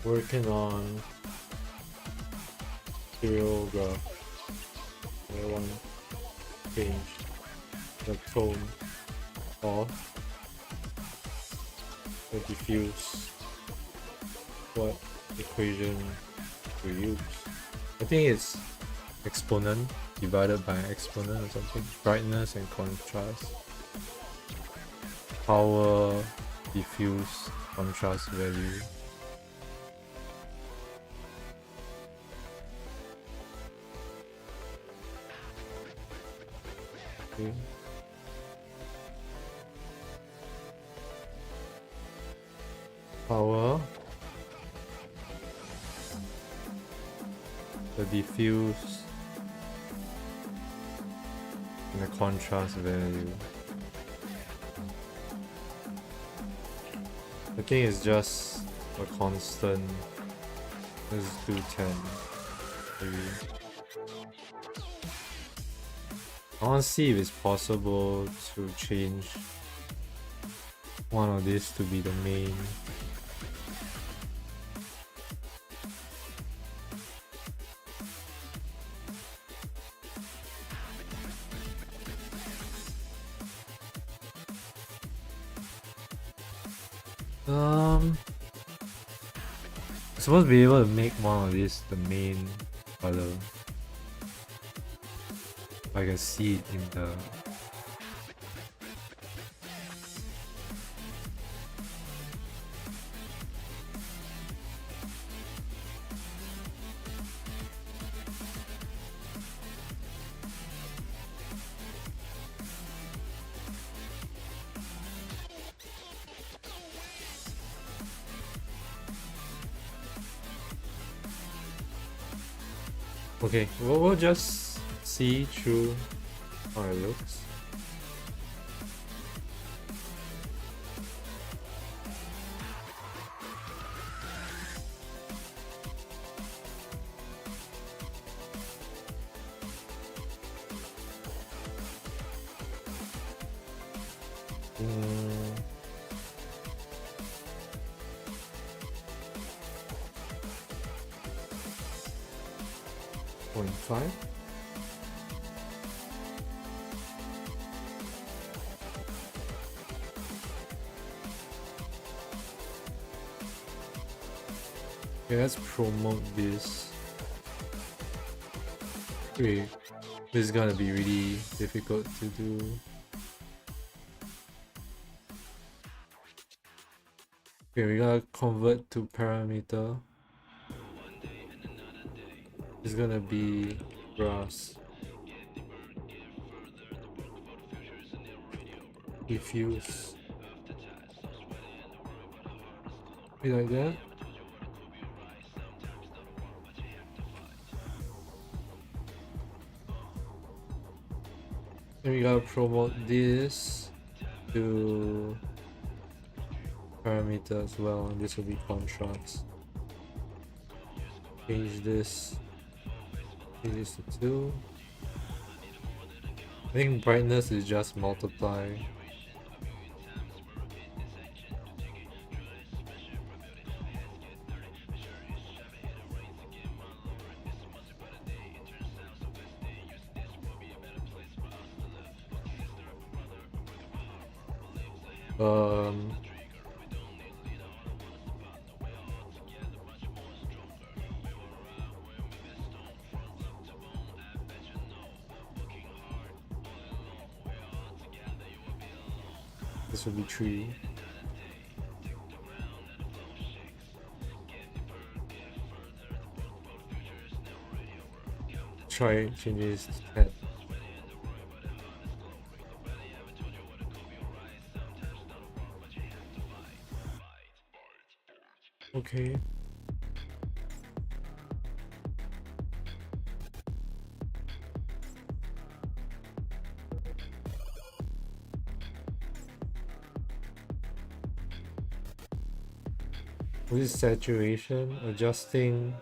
Working on serial graph. I want to change the tone of the diffuse. What equation to use? I think it's exponent divided by exponent or something. Brightness and contrast. Power, diffuse, contrast value. Okay. Power, the diffuse, and the contrast value. I think it's just a constant. Let's do 10 maybe. I want to see if it's possible to change one of these to be the main. Supposed to be able to make one of these the main color. I can see it in the okay, we'll just see through how it looks. Mm. 0.5. Okay, let's promote this. Wait, this is gonna be really difficult to do. Okay, we gotta convert to parameter. It's gonna be grass. Diffuse. Be like that. Then we gotta promote this to parameter as well, and this will be contrast. Change this. Change this to 2. I think brightness is just multiply. This will be 3. try changing this to 10. Okay. With this saturation, adjusting,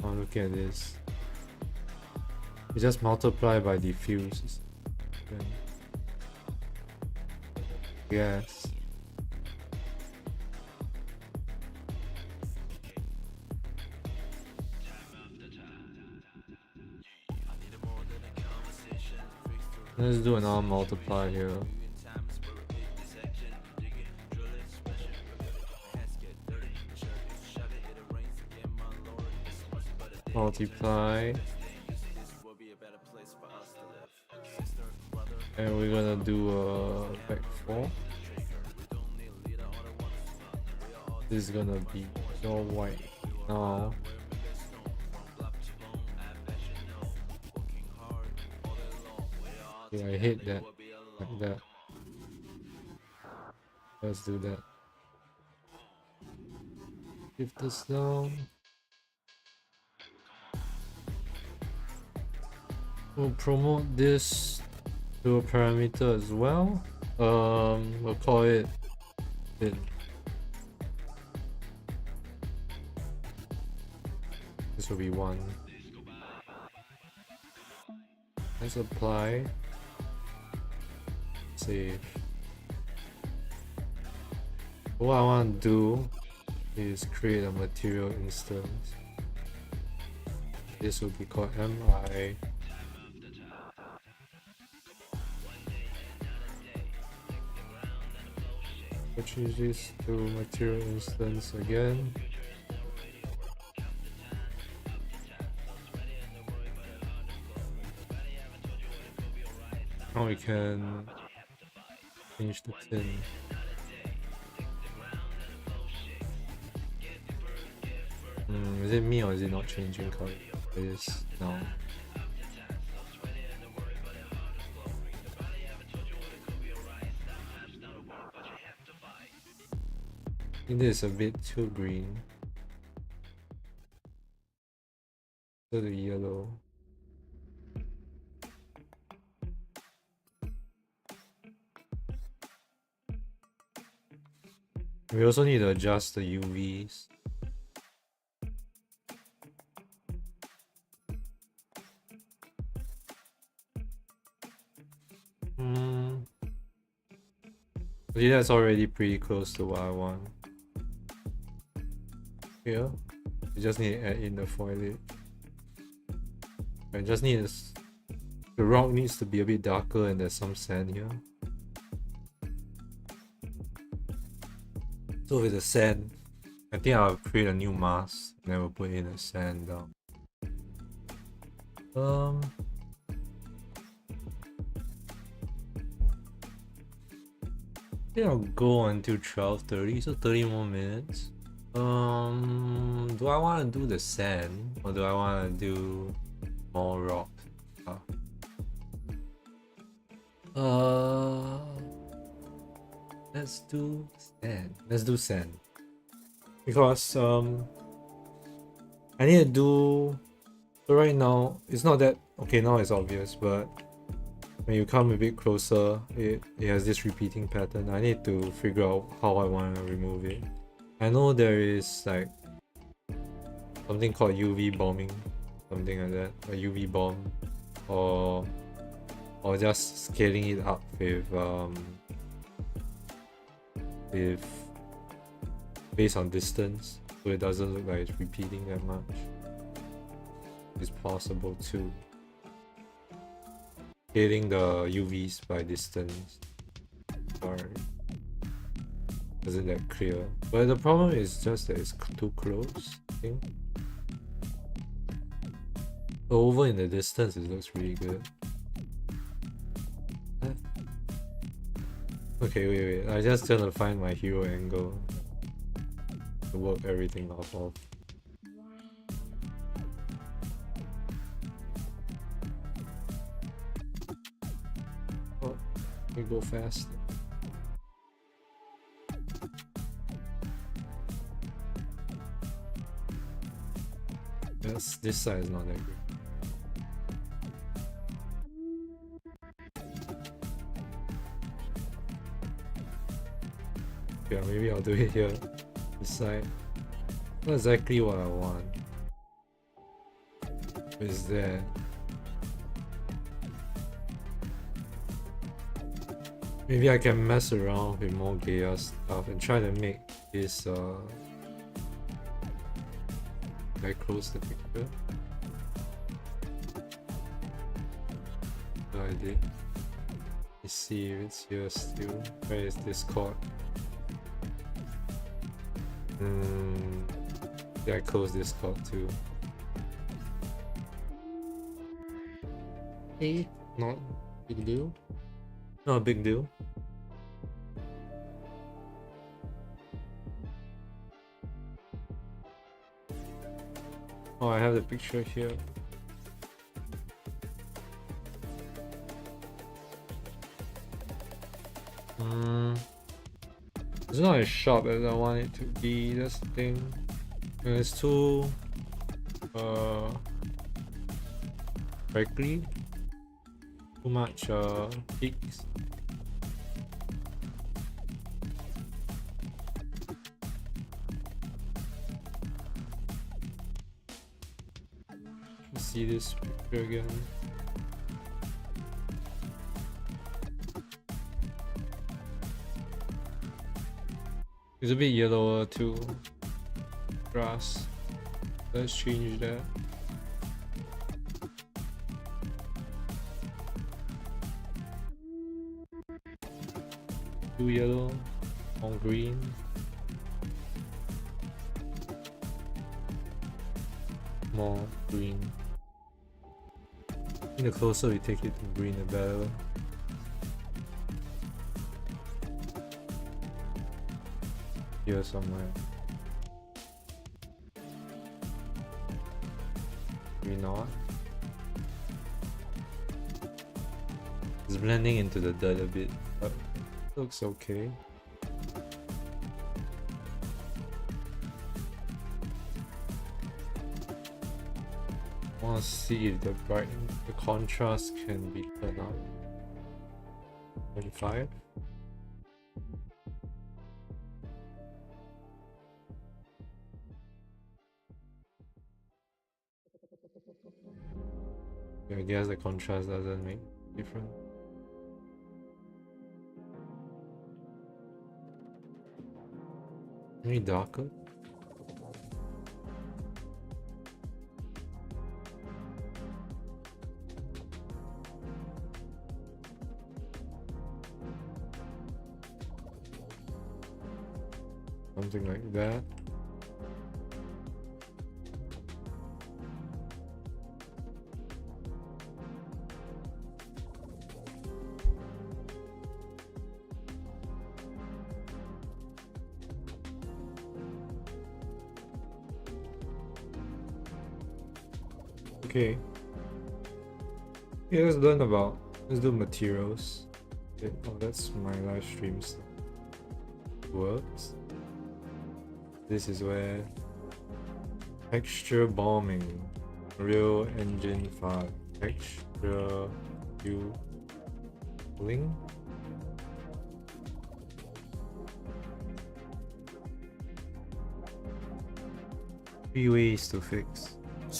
oh look at this. You just multiply by diffuse. Then, yes. Let's do another multiply here. Multiply. And we're gonna do a back 4. This is gonna be all white now. Yeah, I hate that. Like that. Let's do that. Shift this down. We'll promote this to a parameter as well. We'll call it bin. This will be 1. Let's apply. Save. What I want to do is create a material instance. This will be called MI. We'll change this to material instance again. Now we can change the tin. Is it me or is it not changing color? It is now. I think this is a bit too green. To the yellow. We also need to adjust the UVs. See, that's already pretty close to what I want. Here, you just need to add in the foliage. I just need the rock needs to be a bit darker and there's some sand here. So with the sand, I think I'll create a new mask and then we'll put in the sand down. I think I'll go until 12:30, so 30 more minutes. Do I want to do the sand or do I want to do more rock? Let's do sand. Let's do sand because I need to do. So right now it's not that okay. Now it's obvious, but when you come a bit closer, it has this repeating pattern. I need to figure out how I want to remove it. I know there is like something called UV bombing, something like that, a UV bomb, or just scaling it up with based on distance, so it doesn't look like it's repeating that much. It's possible too. Scaling the UVs by distance. Sorry. Isn't that clear? But the problem is just that it's too close, I think. Over in the distance, it looks really good. Okay, wait. I just trying to find my hero angle to work everything off of. We go fast. Yes, this side is not that good. Yeah, maybe I'll do it here. This side. Not exactly what I want. Is that? Maybe I can mess around with more Gaea stuff and try to make this I close the picture. No, I did. Let's see if it's here still. Where is Discord? Yeah, I closed Discord too. Hey, not big deal. Not a big deal. Oh, I have the picture here. It's not as sharp as I want it to be, that's the thing. And it's too frankly too much peaks. Let's see this picture again. It's a bit yellower too. Grass. Let's change that. Too yellow, on green. More green. I think the closer we take it to green, the better. Here somewhere. Maybe not. It's blending into the dirt a bit, but looks okay. I want to see if the contrast can be turned up. 25. I guess the contrast doesn't make difference. Any darker? Something like that. Okay. Yeah, let's do materials. Okay. Oh, that's my live stream stuff. Works. This is where texture bombing, Real Engine 5, texture fueling. Three ways to fix.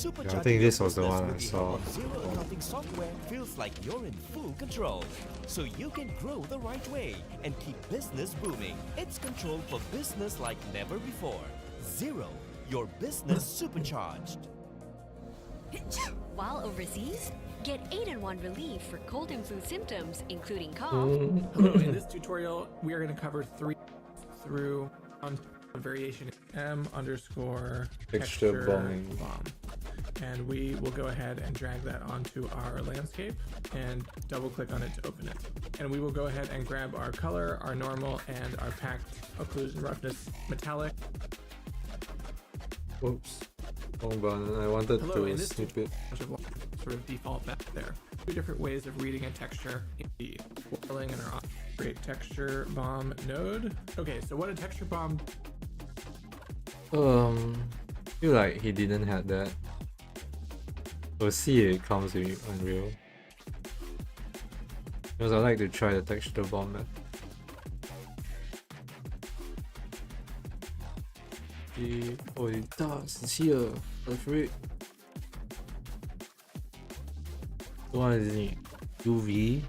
Yeah, I think this was the one I saw. Zero accounting software feels like you're in full control, so you can grow the right way and keep business booming. It's control for business like never before. Zero, your business supercharged. While overseas, get 8-in-1 relief for cold and flu symptoms, including cough. Hello, in this tutorial, we are going to cover 3 through on variation m_texture Texture bombing. bomb. And we will go ahead and drag that onto our landscape and double click on it to open it. And we will go ahead and grab our color, our normal, and our packed occlusion roughness metallic. Oops. Hold on, I wanted Hello, in to this snip it. sort of default back there. Two different ways of reading a texture in the whirling and our create texture bomb node. Okay, so what a texture bomb. Feel like he didn't have that. We'll see it comes with Unreal. Because I like to try the texture bomb method. Oh, it's here. Afraid. What is it? UV?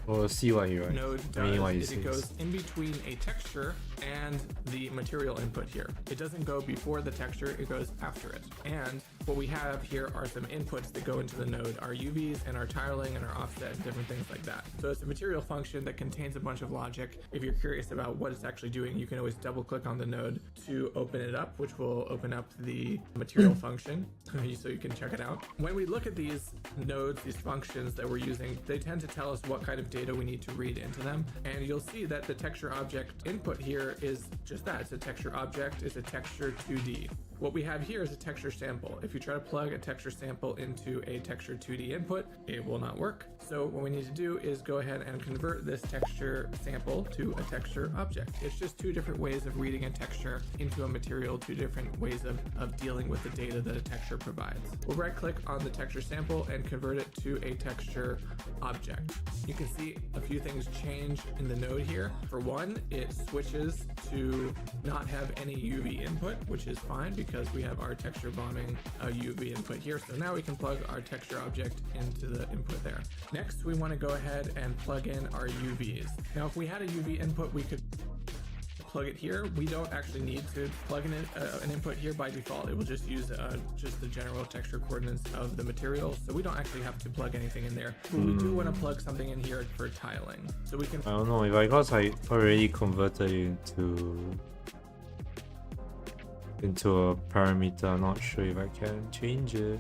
We'll see what he writes. Node I mean, what he does is it says. goes in between a texture and the material input here. It doesn't go before the texture, it goes after it. And what we have here are some inputs that go into the node, our UVs and our tiling and our offset and different things like that. So it's a material function that contains a bunch of logic. If you're curious about what it's actually doing, you can always double click on the node to open it up, which will open up the material function so you can check it out. When we look at these nodes, these functions that we're using, they tend to tell us what kind of data we need to read into them. And you'll see that the texture object input here is just that. It's a texture object, it's a texture 2D. What we have here is a texture sample. If you try to plug a texture sample into a texture 2D input, it will not work. So what we need to do is go ahead and convert this texture sample to a texture object. It's just two different ways of reading a texture into a material, two different ways of dealing with the data that a texture provides. We'll right click on the texture sample and convert it to a texture object. You can see a few things change in the node here. For one, it switches to not have any UV input, which is fine because we have our texture bombing UV input here. So now we can plug our texture object into the input there. Next, we want to go ahead and plug in our UVs. Now, if we had a UV input, we could plug it here. We don't actually need to plug in an input here by default. It will just use just the general texture coordinates of the material. So we don't actually have to plug anything in there. But we do want to plug something in here for tiling. So we can... I don't know, if I got I already converted it into a parameter, I'm not sure if I can change it.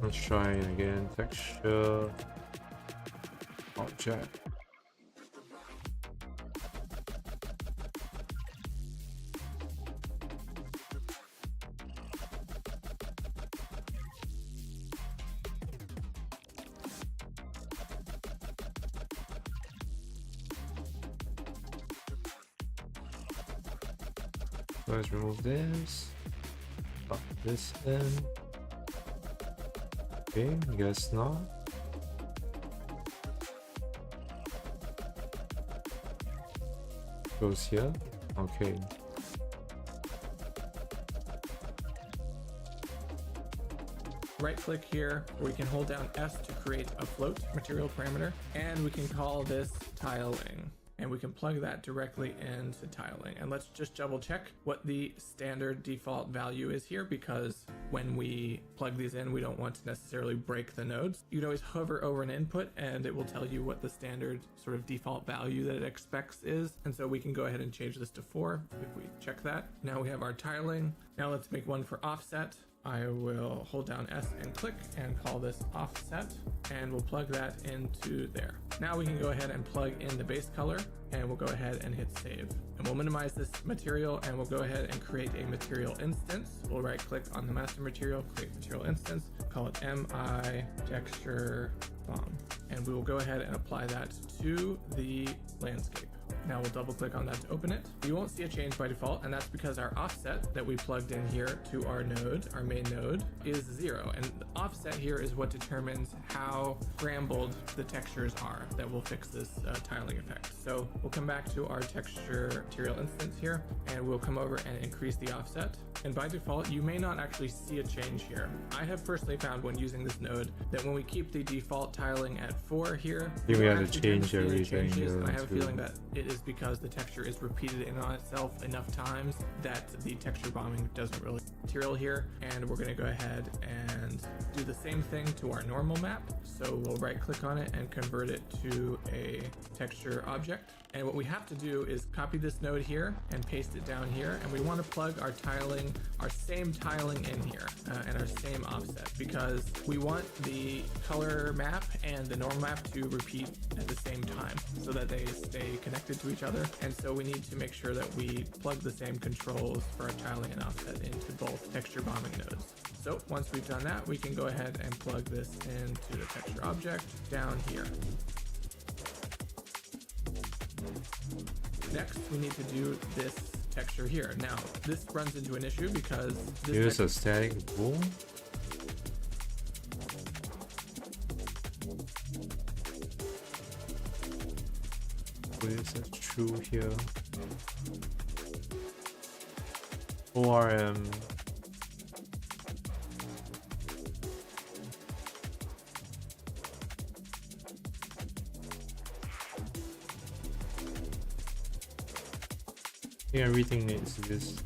Let's try it again. Texture object. Let's remove this. Pop this in. Okay, guess not. Goes here. Okay. Right click here, we can hold down S to create a float material parameter, and we can call this tiling. And we can plug that directly into tiling. And let's just double check what the standard default value is here, because when we plug these in, we don't want to necessarily break the nodes. You'd always hover over an input and it will tell you what the standard sort of default value that it expects is. And so we can go ahead and change this to 4 if we check that. Now we have our tiling. Now let's make one for offset. I will hold down S and click and call this offset, and we'll plug that into there. Now we can go ahead and plug in the base color, and we'll go ahead and hit save. And we'll minimize this material, and we'll go ahead and create a material instance. We'll right click on the master material, create material instance, call it MI texture bomb. And we will go ahead and apply that to the landscape. Now we'll double click on that to open it. You won't see a change by default, and that's because our offset that we plugged in here to our node, our main node, is 0. And the offset here is what determines how scrambled the textures are that will fix this tiling effect. So we'll come back to our texture material instance here, and we'll come over and increase the offset. And by default, you may not actually see a change here. I have personally found when using this node that when we keep the default tiling at 4 here, we you have don't to actually tend change see any everything changes, here and I have a too. feeling that it is is because the texture is repeated in on itself enough times that the texture bombing doesn't really material here. And we're going to go ahead and do the same thing to our normal map. So we'll right click on it and convert it to a texture object. And what we have to do is copy this node here and paste it down here. And we want to plug our tiling, our same tiling in here and our same offset, because we want the color map and the normal map to repeat at the same time so that they stay connected to each other. And so we need to make sure that we plug the same controls for our tiling and offset into both texture bombing nodes. So once we've done that, we can go ahead and plug this into the texture object down here. Next, we need to do this texture here. Now, this runs into an issue because this Use a static boom. Is that true here? ORM. Everything needs this.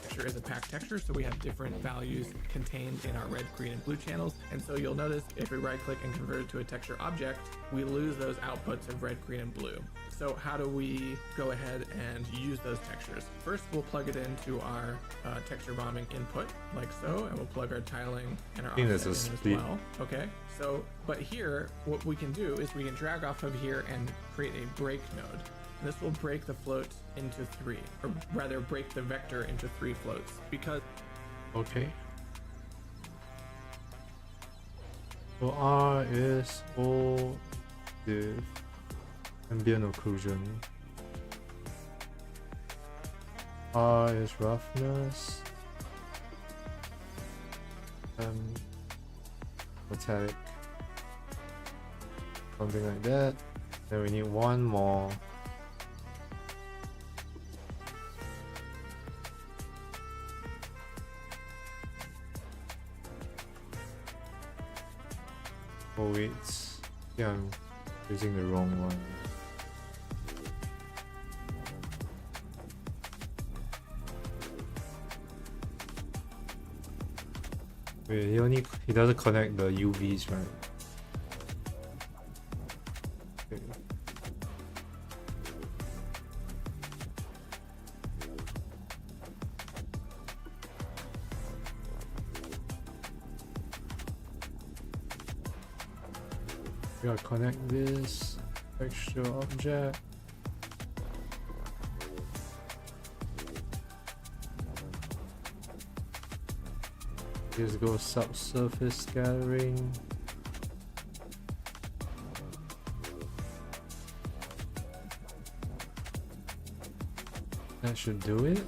Texture is a pack texture, so we have different values contained in our red, green, and blue channels. And so you'll notice if we right click and convert it to a texture object, we lose those outputs of red, green, and blue. So how do we go ahead and use those textures? First, we'll plug it into our texture bombing input, like so, and we'll plug our tiling and our offset in as well. Okay, so, but here, what we can do is we can drag off of here and create a break node. And this will break the float into 3, or rather break the vector into 3 floats, because... Okay. So R is all the ambient occlusion. R is roughness. Metallic. Something like that. Then we need one more. Oh wait, yeah, I'm using the wrong one. Wait, he doesn't connect the UVs, right? Okay. We gotta connect this texture object. Just go subsurface scattering. That should do it.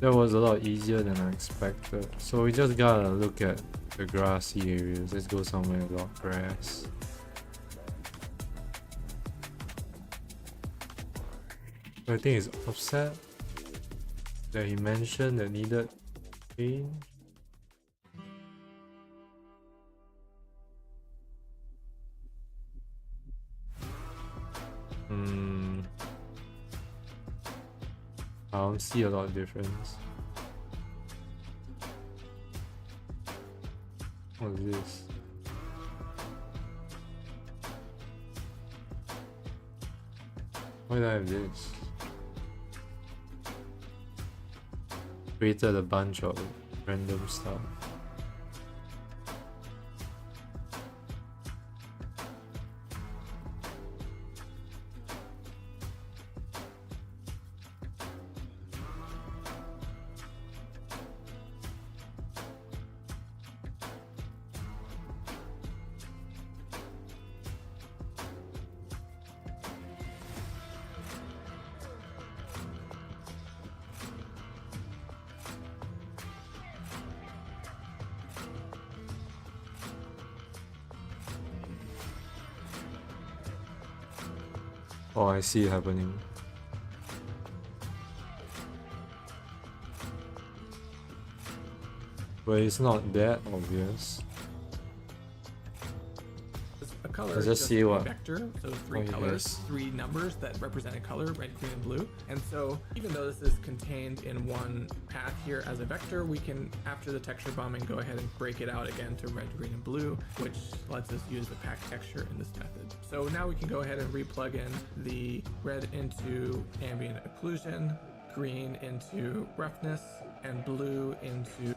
That was a lot easier than I expected. So we just gotta look at the grassy areas. Let's go somewhere a lot grass. I think it's offset that he mentioned that needed change. I don't see a lot of difference. What is this? Why do I have this? Created a bunch of random stuff. Oh, I see it happening. But it's not that obvious. A color Let's is just see a what- vector, so three what he colors, has. 3 numbers that represent a color, red, green, and blue. And so even though this is contained in one path here as a vector, we can, after the texture bombing, go ahead and break it out again to red, green, and blue, which lets us use the pack texture in this method. So now we can go ahead and replug in the red into ambient occlusion, green into roughness, and blue into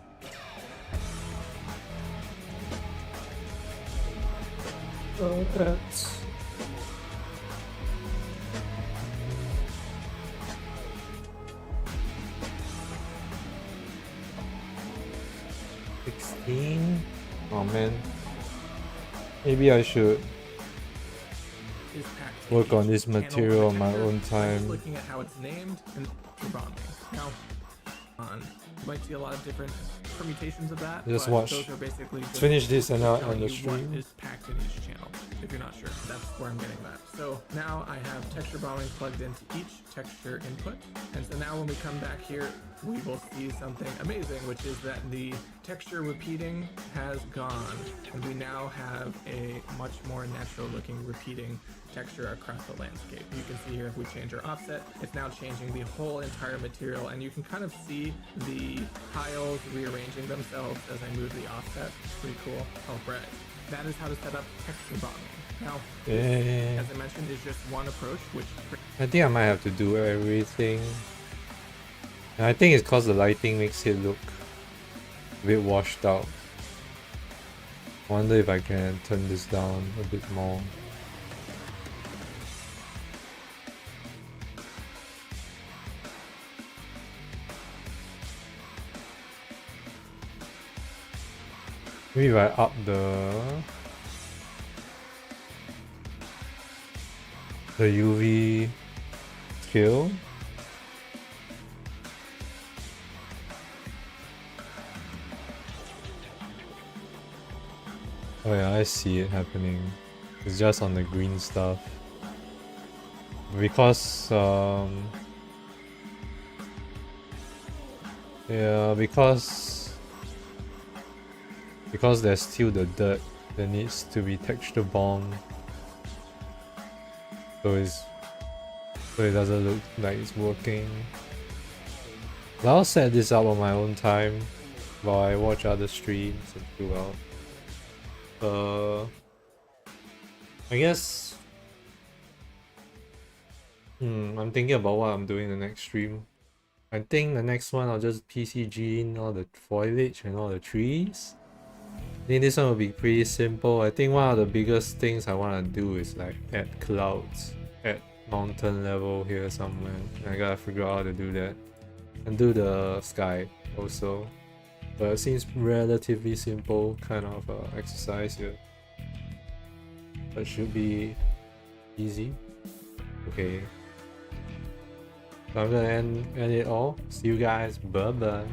That's 16. Oh man, maybe I should is packed work on each this channel material of on the my texture. own I'm just time. looking at how it's named and bombing. Now, you might see a lot of different permutations of that. Just but watch. Those are basically just Finish this and I'll telling end the you what stream. is packed in each channel. If you're not sure, that's where I'm getting that. So now I have texture bombing plugged into each texture input. And so now when we come back here, we will see something amazing, which is that the texture repeating has gone. And we now have a much more natural looking repeating texture across the landscape. You can see here if we change our offset, it's now changing the whole entire material, and you can kind of see the tiles rearranging themselves as I move the offset. It's pretty cool. Oh, right. That is how to set up texture bombing. Now, Yeah. as I mentioned, is just one approach, which I think I might have to do everything. And I think it's cause the lighting makes it look a bit washed out. Wonder if I can turn this down a bit more. Maybe if I up the UV scale. Oh yeah, I see it happening. It's just on the green stuff. Because yeah, because there's still the dirt that needs to be texture bombed. So it doesn't look like it's working. But I'll set this up on my own time while I watch other streams and do out. I guess I'm thinking about what I'm doing the next stream. I think the next one I'll just PCG in all the foliage and all the trees. I think this one will be pretty simple. I think one of the biggest things I want to do is like add clouds at mountain level here somewhere. And I gotta figure out how to do that. And do the sky also. But it seems relatively simple kind of exercise here. But should be easy. Okay. So I'm gonna end it all. See you guys. Bye bye.